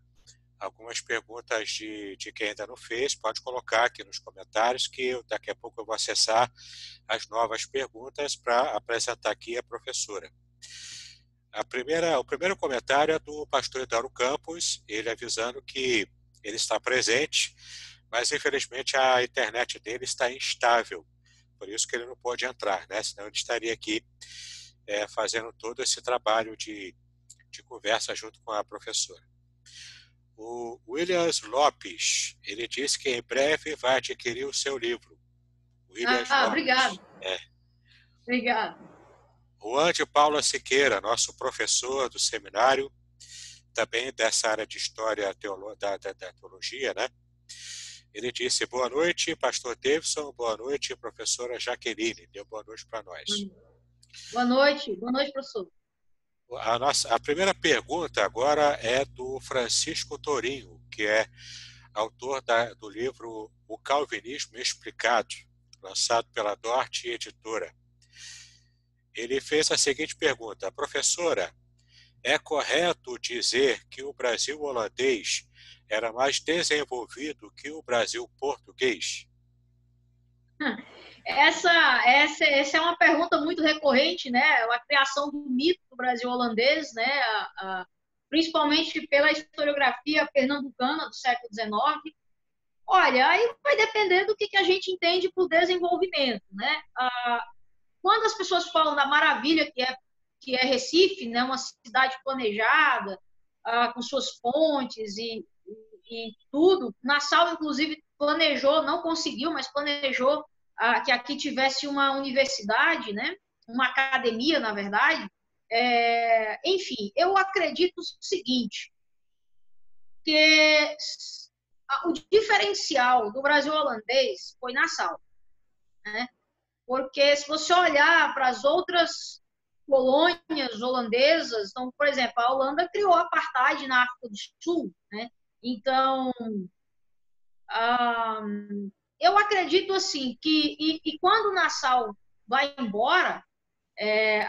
algumas perguntas de quem ainda não fez. Pode colocar aqui nos comentários que daqui a pouco eu vou acessar as novas perguntas para apresentar aqui a professora. O primeiro comentário é do pastor Eduardo Campos, ele avisando que ele está presente, mas infelizmente a internet dele está instável, por isso que ele não pode entrar, né? Senão ele estaria aqui fazendo todo esse trabalho de conversa junto com a professora. O Williams Lopes, ele disse que em breve vai adquirir o seu livro. Williams Lopes. Obrigado. Obrigado. Juan de Paula Siqueira, nosso professor do seminário, também dessa área de história da teologia, né? Ele disse, boa noite, pastor Davidson, boa noite, professora Jaqueline. Deu boa noite para nós. Boa noite, professor. A primeira pergunta agora é do Francisco Torinho, que é autor do livro O Calvinismo Explicado, lançado pela Dort Editora. Ele fez a seguinte pergunta, professora, é correto dizer que o Brasil holandês era mais desenvolvido que o Brasil português? Essa é uma pergunta muito recorrente, né? A criação do mito do Brasil holandês, né? Principalmente pela historiografia pernambucana do século XIX. Olha, aí vai depender do que a gente entende por desenvolvimento, né? Quando as pessoas falam da maravilha que é Recife, né? Uma cidade planejada, com suas pontes e tudo, Nassau, inclusive, planejou, não conseguiu, mas planejou que aqui tivesse uma universidade, né? Uma academia, na verdade. Enfim, eu acredito o seguinte, que o diferencial do Brasil holandês foi Nassau, né? Porque se você olhar para as outras colônias holandesas, então, por exemplo, a Holanda criou a apartheid na África do Sul, né? Então, eu acredito assim que quando o Nassau vai embora,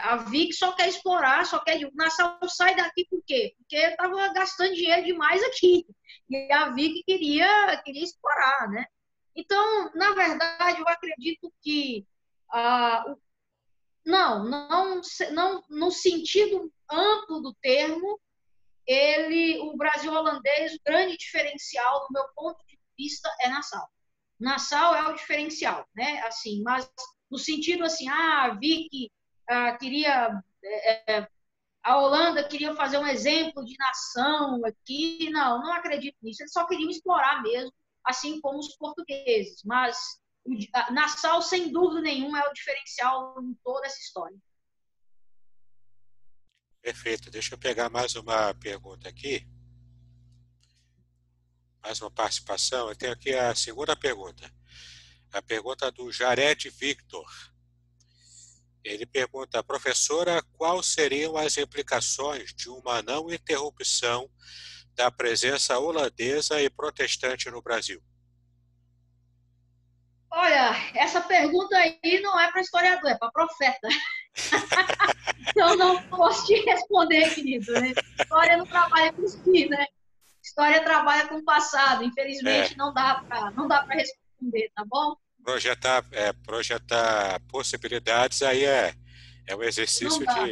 a Vic só quer explorar, o Nassau sai daqui por quê? Porque estava gastando dinheiro demais aqui e a Vic queria explorar, né? Então, na verdade, eu acredito que não no sentido amplo do termo, o Brasil holandês, o grande diferencial, do meu ponto de vista, é Nassau. Nassau é o diferencial, né? Assim, mas no sentido assim, a Vic queria, a Holanda queria fazer um exemplo de nação aqui, não acredito nisso. Eles só queriam explorar mesmo, assim como os portugueses. Mas Nassau, sem dúvida nenhuma, é o diferencial em toda essa história. Perfeito. Deixa eu pegar mais uma pergunta aqui. Mais uma participação. Eu tenho aqui a segunda pergunta. A pergunta do Jared Victor. Ele pergunta, professora, quais seriam as implicações de uma não interrupção da presença holandesa e protestante no Brasil? Olha, essa pergunta aí não é para historiador, é para profeta. Então, não posso te responder, querido, né? História não trabalha com si, né? História trabalha com o passado. É, Infelizmente, não dá para responder, tá bom? projetar possibilidades aí é um Não exercício dá.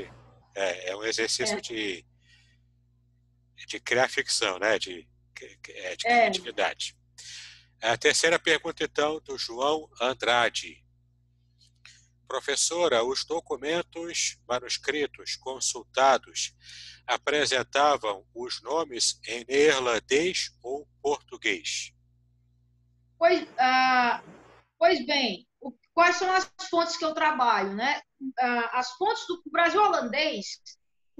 é um exercício É, de criar ficção, né? De é. criatividade. A terceira pergunta, então, do João Andrade. Professora, os documentos manuscritos consultados apresentavam os nomes em neerlandês ou português? Pois, pois bem, quais são as fontes que eu trabalho, né? As fontes do Brasil holandês,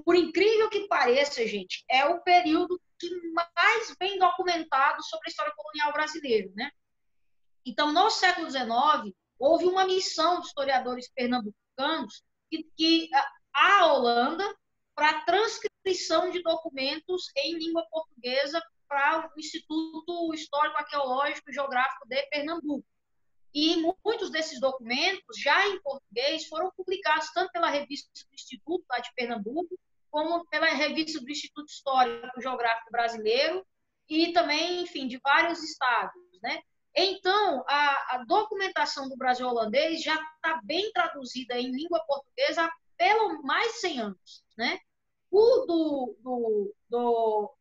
por incrível que pareça, gente, é o período que mais bem documentado sobre a história colonial brasileira, né? Então, no século XIX, houve uma missão de historiadores pernambucanos que a Holanda para transcrição de documentos em língua portuguesa para o Instituto Histórico Arqueológico e Geográfico de Pernambuco. E muitos desses documentos, já em português, foram publicados tanto pela revista do Instituto lá de Pernambuco, como pela revista do Instituto Histórico e Geográfico Brasileiro, e também, enfim, de vários estados, né? Então, a documentação do Brasil holandês já está bem traduzida em língua portuguesa há pelo mais de 100 anos, né?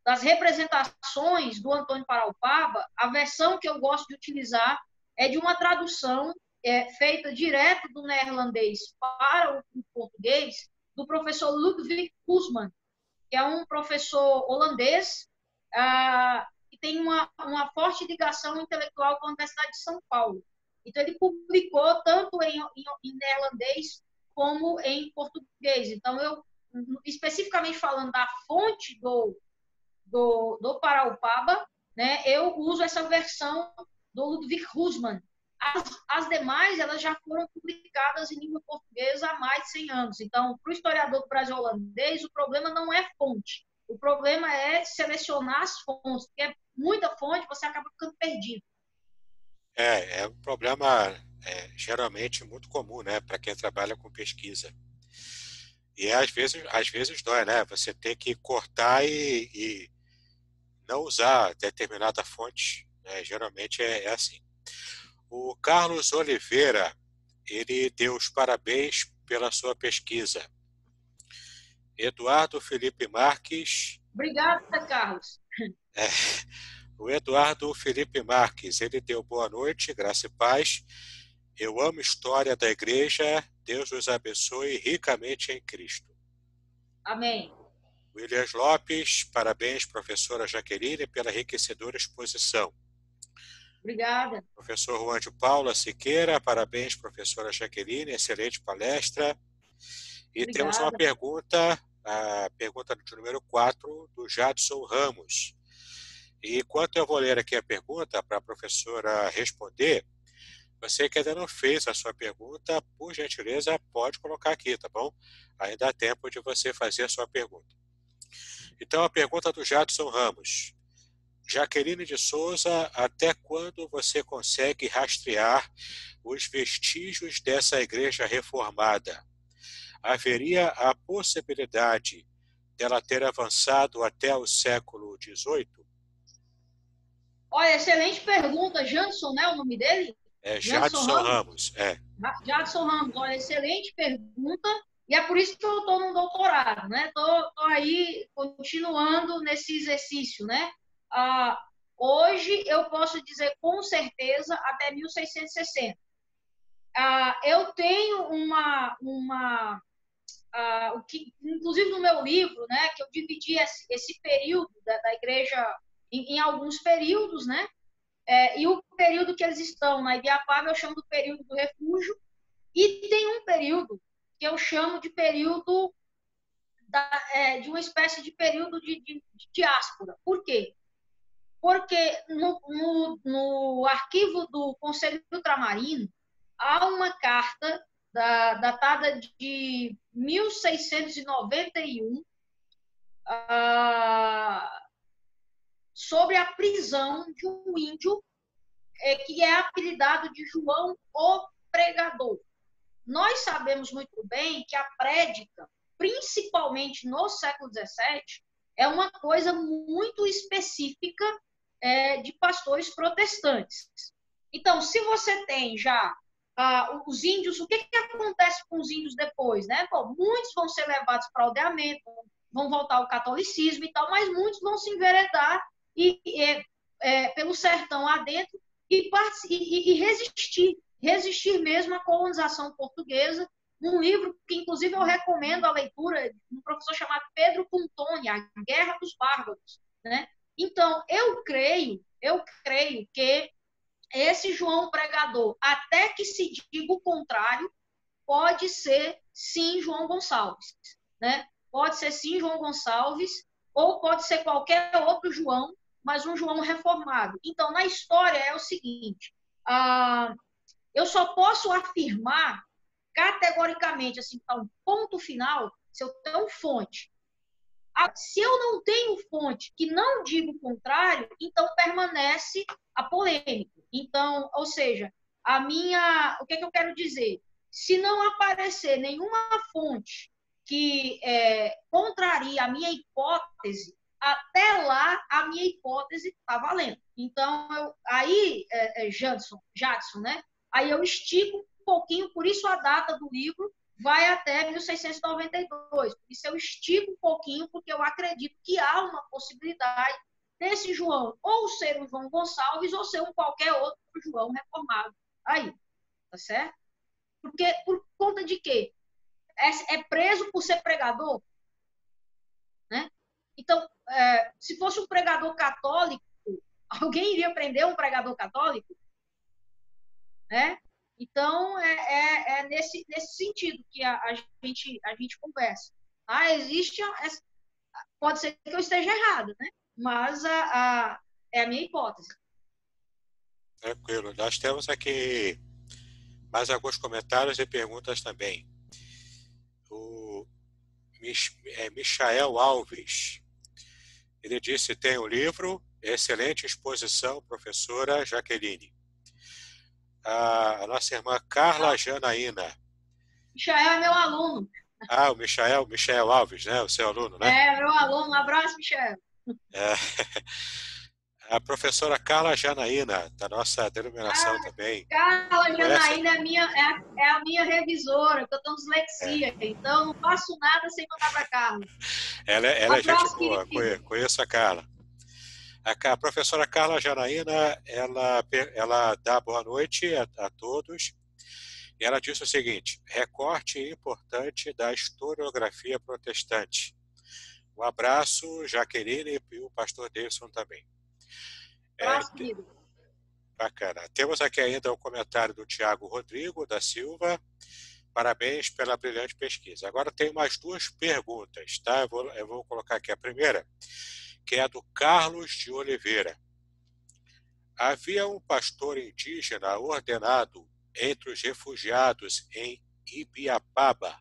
Das representações do Antônio Paraupaba, a versão que eu gosto de utilizar é de uma tradução feita direto do neerlandês para o português, do professor Ludwig Hoesman, que é um professor holandês que tem uma forte ligação intelectual com a Universidade de São Paulo. Então, ele publicou tanto em neerlandês como em português. Então, especificamente falando da fonte do Paraupaba, né, eu uso essa versão do Ludwig Hoesman. As demais, elas já foram publicadas em língua portuguesa há mais de 100 anos. Então, para o historiador do Brasil holandês, o problema não é fonte. O problema é selecionar as fontes, porque é muita fonte, você acaba ficando perdido. É um problema geralmente muito comum, né, para quem trabalha com pesquisa. E às vezes dói, né? Você tem que cortar e não usar determinada fonte, né? Geralmente é assim. O Carlos Oliveira, ele deu os parabéns pela sua pesquisa. Eduardo Felipe Marques, Obrigada, Carlos. é, o Eduardo Felipe Marques, ele deu boa noite, graça e paz. Eu amo história da igreja, Deus os abençoe ricamente em Cristo. Amém. Williams Lopes, parabéns, professora Jaqueline, pela enriquecedora exposição. Obrigada. Professor Juan de Paula Siqueira, parabéns, professora Jaqueline, excelente palestra. E temos uma Obrigada. pergunta, a pergunta de número 4, do Jadson Ramos. E enquanto eu vou ler aqui a pergunta para a professora responder, você que ainda não fez a sua pergunta, por gentileza, pode colocar aqui, tá bom? Ainda há tempo de você fazer a sua pergunta. Então, a pergunta do Jadson Ramos. Jaqueline de Souza, até quando você consegue rastrear os vestígios dessa igreja reformada? Haveria a possibilidade dela ter avançado até o século XVIII? Olha, excelente pergunta. Janson, né, o nome dele? É Janson Jadson Ramos? Ramos, Jadson Ramos, olha, excelente pergunta. E é por isso que eu estou no doutorado, né? Estou aí continuando nesse exercício, né? Hoje eu posso dizer com certeza até 1660. Eu tenho o que, inclusive no meu livro, né? Que eu dividi esse período da igreja em alguns períodos, né? E o período que eles estão na Ibiapaba eu chamo do período do refúgio, e tem um período que eu chamo de período de uma espécie de período de diáspora. Por quê? Porque no arquivo do Conselho Ultramarino há uma carta datada de 1691, sobre a prisão de um índio que é apelidado de João o Pregador. Nós sabemos muito bem que a prédica, principalmente no século XVII, é uma coisa muito específica de pastores protestantes. Então, se você tem já os índios, o que acontece com os índios depois? Né? Bom, muitos vão ser levados para o aldeamento, vão voltar ao catolicismo e tal, mas muitos vão se enveredar pelo sertão adentro e resistir mesmo à colonização portuguesa, num livro que, inclusive, eu recomendo a leitura de um professor chamado Pedro Pontoni, A Guerra dos Bárbaros. Né? Então, eu creio que esse João Pregador, até que se diga o contrário, pode ser, sim, João Gonçalves. Né? Pode ser, sim, João Gonçalves, ou pode ser qualquer outro João, mas um João reformado. Então, na história é o seguinte, eu só posso afirmar categoricamente, assim, tá um ponto final, se eu tenho fonte. Se eu não tenho fonte que não diga o contrário, então permanece a polêmica. Então, ou seja, o que eu quero dizer? Se não aparecer nenhuma fonte que contraria a minha hipótese, até lá a minha hipótese está valendo. Então, Jadson, né? Aí eu estico um pouquinho, por isso a data do livro vai até 1692. Por isso eu estico um pouquinho, porque eu acredito que há uma possibilidade desse João ou ser um João Gonçalves ou ser um qualquer outro João reformado. Aí, tá certo? Porque, por conta de quê? É preso por ser pregador? Né? Então, se fosse um pregador católico, alguém iria prender um pregador católico? Né? Então, nesse sentido que a gente conversa. Existe, pode ser que eu esteja errado, né? Mas é a minha hipótese. Tranquilo. Nós temos aqui mais alguns comentários e perguntas também. O Michael Alves, ele disse, tem um livro, excelente exposição, professora Jaqueline. A nossa irmã Carla Janaína. Michael é meu aluno. O Michael Alves, né? O seu aluno, né? Meu aluno. Um abraço, Michael. A professora Carla Janaína, da nossa denominação também. Carla Janaína é a minha revisora, que eu tenho dislexia, então não faço nada sem mandar para Carla. Ela é gente boa, conheço a Carla. A professora Carla Janaína, ela dá boa noite a todos. E ela disse o seguinte, recorte importante da historiografia protestante. Um abraço, Jaqueline e o pastor Davidson também. Bacana. Temos aqui ainda um comentário do Tiago Rodrigo da Silva. Parabéns pela brilhante pesquisa. Agora tem mais duas perguntas, tá? Eu vou colocar aqui a primeira, que é do Carlos de Oliveira. Havia um pastor indígena ordenado entre os refugiados em Ibiapaba?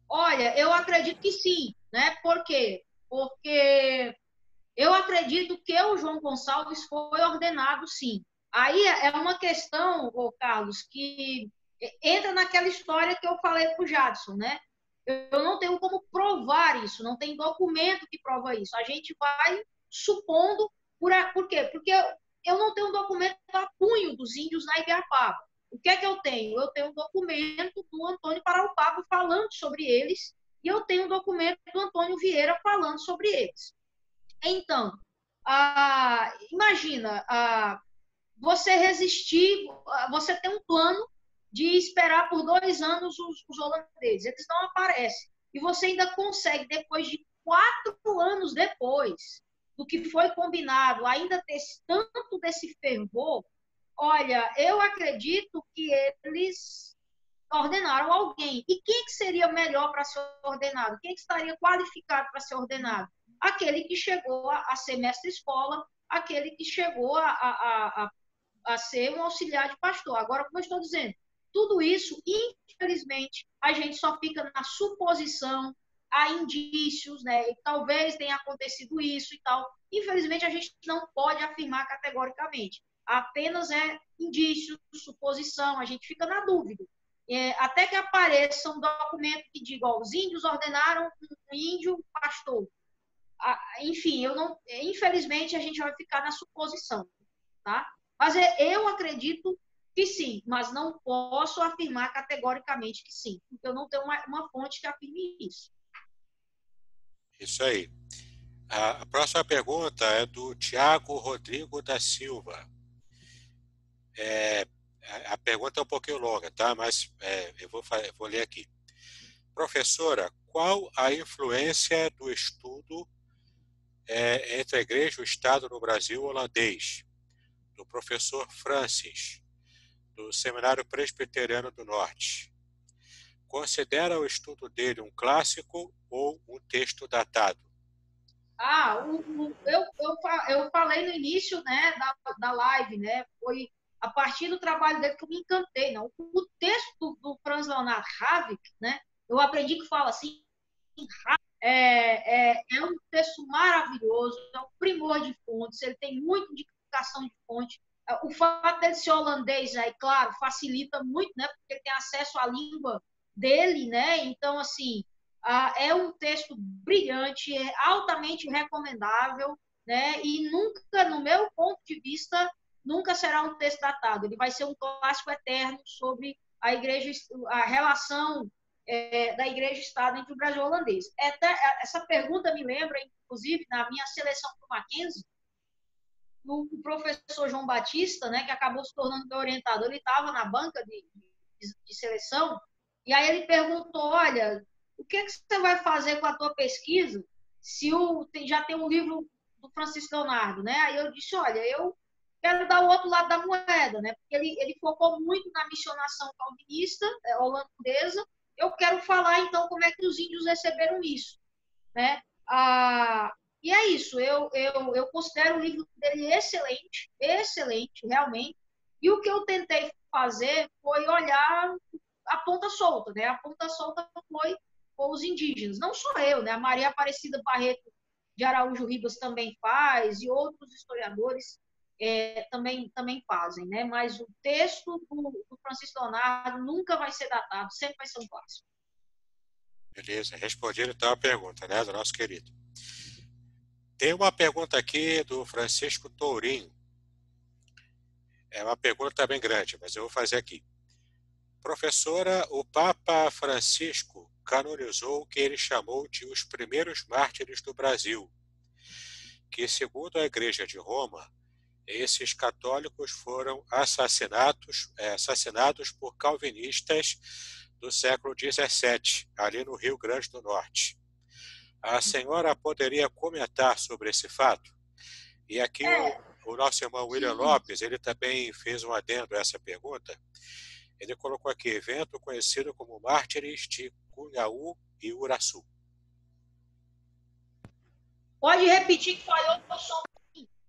Olha, eu acredito que sim, né? Por quê? Porque eu acredito que o João Gonçalves foi ordenado, sim. Aí é uma questão, Carlos, que entra naquela história que eu falei para o Jadson, né? Eu não tenho como provar isso, não tem documento que prova isso. A gente vai supondo, por quê? Porque eu não tenho um documento a punho dos índios na Ibiapaba. O que é que eu tenho? Eu tenho um documento do Antônio Paraupaba falando sobre eles e eu tenho um documento do Antônio Vieira falando sobre eles. Então, imagina, você resistir, você tem um plano de esperar por 2 anos os holandeses, eles não aparecem. E você ainda consegue, depois de 4 anos depois do que foi combinado, ainda ter tanto desse fervor. Olha, eu acredito que eles ordenaram alguém. E quem que seria melhor para ser ordenado? Quem que estaria qualificado para ser ordenado? Aquele que chegou a ser mestre-escola, aquele que chegou a ser um auxiliar de pastor. Agora, como eu estou dizendo, tudo isso, infelizmente, a gente só fica na suposição, há indícios, né? E talvez tenha acontecido isso e tal. Infelizmente, a gente não pode afirmar categoricamente. Apenas é indício, suposição, a gente fica na dúvida. Até que apareça um documento que diga, ó, os índios ordenaram um índio pastor. Enfim, eu não, infelizmente, a gente vai ficar na suposição, tá? Mas eu acredito que sim, mas não posso afirmar categoricamente que sim, porque eu não tenho uma fonte que afirme isso. Isso aí. A próxima pergunta é do Tiago Rodrigo da Silva. A pergunta é um pouquinho longa, tá? Mas eu vou ler aqui. Professora, qual a influência do estudo entre a Igreja e o Estado no Brasil holandês, do professor Francis, do Seminário Presbiteriano do Norte? Considera o estudo dele um clássico ou um texto datado? Eu falei no início, né, da live, né, foi a partir do trabalho dele que eu me encantei. Não? O texto do Franz Leonard Havik, né, eu aprendi que fala assim, é um texto maravilhoso, é um primor de fontes, ele tem muita indicação de fonte. O fato dele ser holandês, aí, claro, facilita muito, né, porque ele tem acesso à língua dele, né, então, assim, é um texto brilhante, é altamente recomendável, né, e nunca, no meu ponto de vista, nunca será um texto datado, ele vai ser um clássico eterno sobre a igreja, a relação da igreja-estado entre o Brasil e o holandês. Essa pergunta me lembra, inclusive, na minha seleção para o Mackenzie, o professor João Batista, né, que acabou se tornando meu orientador, ele estava na banca de seleção, e aí ele perguntou, olha, o que você vai fazer com a tua pesquisa se já tem um livro do Francisco Leonardo, né? Aí eu disse, olha, eu quero dar o outro lado da moeda, né? Porque ele focou muito na missionação calvinista, holandesa. Eu quero falar, então, como é que os índios receberam isso, né? E é isso, eu considero o livro dele excelente, excelente, realmente. E o que eu tentei fazer foi olhar a ponta solta, né? A ponta solta foi os indígenas, não só eu, né? A Maria Aparecida Barreto de Araújo Ribas também faz, e outros historiadores também fazem, né? Mas o texto do Francisco Leonardo nunca vai ser datado, sempre vai ser um clássico. Beleza, respondido então a pergunta, né, do nosso querido. Tem uma pergunta aqui do Francisco Tourinho. É uma pergunta bem grande, mas eu vou fazer aqui. Professora, o Papa Francisco canonizou o que ele chamou de os primeiros mártires do Brasil, que, segundo a Igreja de Roma, esses católicos foram assassinados por calvinistas do século XVII, ali no Rio Grande do Norte. A senhora poderia comentar sobre esse fato? E aqui o nosso irmão William Lopes, ele também fez um adendo a essa pergunta. Ele colocou aqui, evento conhecido como Mártires de Cunhaú e Uraçu. Pode repetir que falhou o som.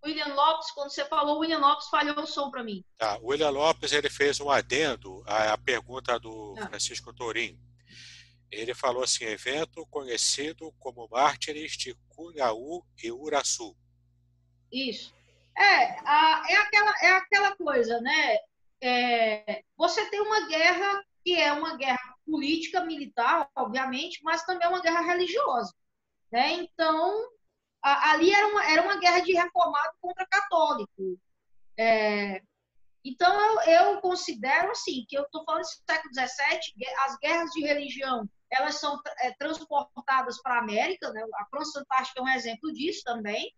William Lopes, quando você falou William Lopes, falhou o som para mim. Tá, o William Lopes, ele fez um adendo à pergunta do Francisco Tourinho. Ele falou assim, evento conhecido como Mártires de Cunhaú e Uraçu. Isso. É aquela coisa, né? Você tem uma guerra que é uma guerra política, militar, obviamente, mas também é uma guerra religiosa, né? Então, ali era uma guerra de reformado contra católico. Então, eu considero, assim, que eu estou falando do século XVII, as guerras de religião, elas são transportadas para a América, né? A França Antártica é um exemplo disso também,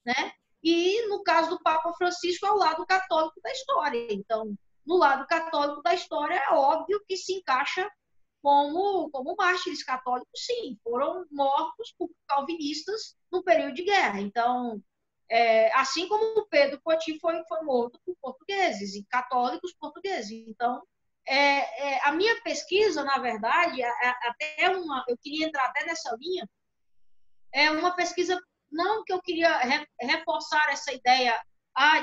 né? E, no caso do Papa Francisco, é o lado católico da história. Então, no lado católico da história, é óbvio que se encaixa como mártires católicos, sim, foram mortos por calvinistas no período de guerra. Então, assim como Pedro Poti foi morto por portugueses, e católicos portugueses. Então, a minha pesquisa, na verdade, eu queria entrar até nessa linha, é uma pesquisa, não que eu queria reforçar essa ideia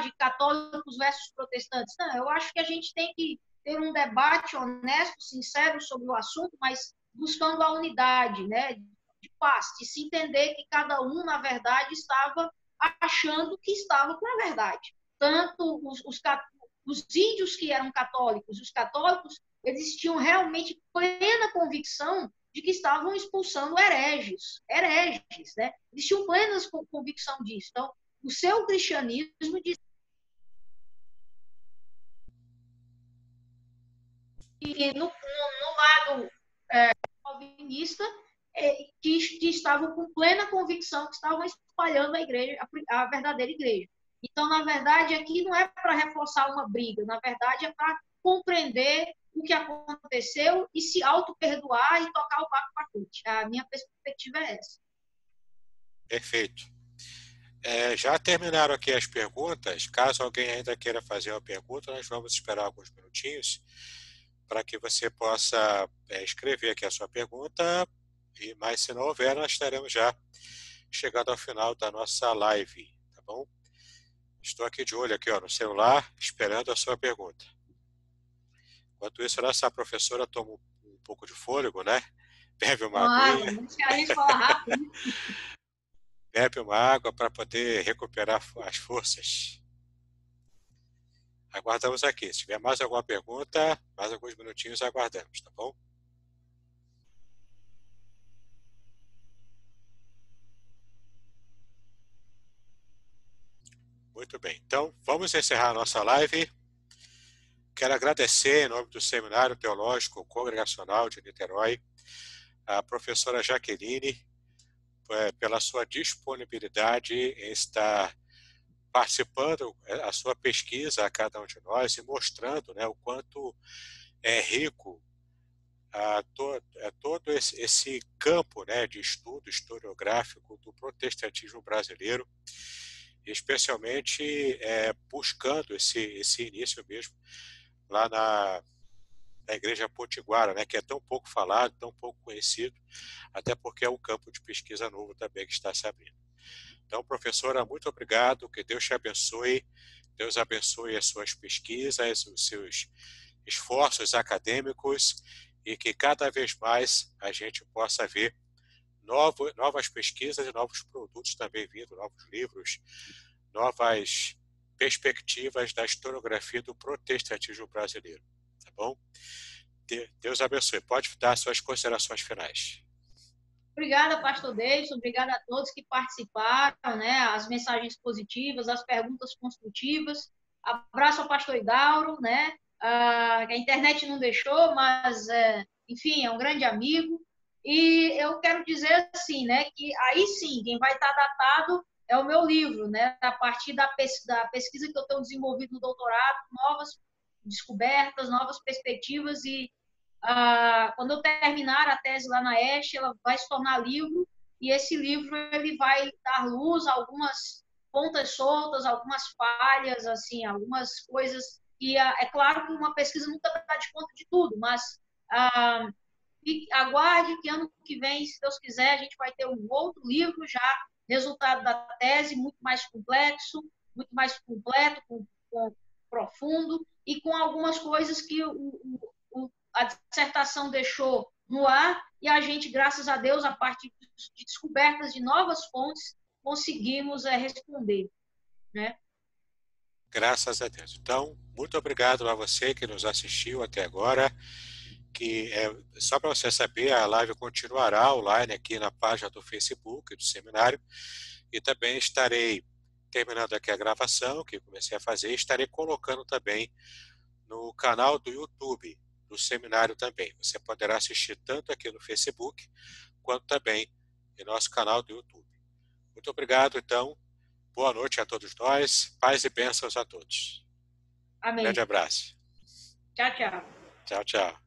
de católicos versus protestantes, não, eu acho que a gente tem que ter um debate honesto, sincero sobre o assunto, mas buscando a unidade, né, de paz, de se entender que cada um, na verdade, estava achando que estava com a verdade. Tanto os índios que eram católicos, os católicos, eles tinham realmente plena convicção de que estavam expulsando hereges, né? Eles tinham plena convicção disso. Então, o seu cristianismo diz que no lado calvinista que estavam com plena convicção que estavam espalhando a igreja, a verdadeira igreja. Então, na verdade, aqui não é para reforçar uma briga, na verdade é para compreender o que aconteceu e se auto-perdoar e tocar o barco para frente. A minha perspectiva é essa. Perfeito. Já terminaram aqui as perguntas. Caso alguém ainda queira fazer uma pergunta, nós vamos esperar alguns minutinhos para que você possa escrever aqui a sua pergunta. Mas se não houver, nós estaremos já chegando ao final da nossa live, tá bom? Estou aqui de olho aqui, ó, no celular, esperando a sua pergunta. Enquanto isso, a nossa professora toma um pouco de fôlego, né? Bebe uma aguinha. A gente fala rápido. Bebe uma água para poder recuperar as forças. Aguardamos aqui. Se tiver mais alguma pergunta, mais alguns minutinhos aguardamos, tá bom? Muito bem. Então, vamos encerrar a nossa live. Quero agradecer, em nome do Seminário Teológico Congregacional de Niterói, a professora Jaqueline, pela sua disponibilidade em estar participando a sua pesquisa a cada um de nós e mostrando, né, o quanto é rico todo esse campo, né, de estudo historiográfico do protestantismo brasileiro, especialmente buscando esse início mesmo lá na Igreja Potiguara, né, que é tão pouco falado, tão pouco conhecido, até porque é um campo de pesquisa novo também que está se abrindo. Então, professora, muito obrigado, que Deus te abençoe, Deus abençoe as suas pesquisas, os seus esforços acadêmicos e que cada vez mais a gente possa ver novas pesquisas e novos produtos também vindo, novos livros, novas perspectivas da historiografia do protestantismo brasileiro. Tá bom? Deus abençoe. Pode dar suas considerações finais. Obrigada, pastor Davidson, obrigada a todos que participaram, né, as mensagens positivas, as perguntas construtivas. Abraço ao pastor Idauro, né, a internet não deixou, mas, enfim, é um grande amigo. E eu quero dizer assim, né, que aí sim, quem vai estar datado é o meu livro, né, a partir da pesquisa que eu tenho desenvolvido no doutorado, novas descobertas, novas perspectivas e quando eu terminar a tese lá na ESH, ela vai se tornar livro, e esse livro ele vai dar luz a algumas pontas soltas, algumas falhas, assim, algumas coisas que é claro que uma pesquisa nunca dá de conta de tudo, mas aguarde que ano que vem, se Deus quiser, a gente vai ter um outro livro já, resultado da tese, muito mais complexo, muito mais completo, profundo, e com algumas coisas que a dissertação deixou no ar, e a gente, graças a Deus, a partir de descobertas de novas fontes, conseguimos responder, né? Graças a Deus. Então, muito obrigado a você que nos assistiu até agora, que só para você saber, a live continuará online aqui na página do Facebook do seminário, e também estarei terminando aqui a gravação, que comecei a fazer, e estarei colocando também no canal do YouTube do seminário também. Você poderá assistir tanto aqui no Facebook, quanto também em nosso canal do YouTube. Muito obrigado, então. Boa noite a todos nós. Paz e bênçãos a todos. Amém. Grande abraço. Tchau, tchau. Tchau, tchau.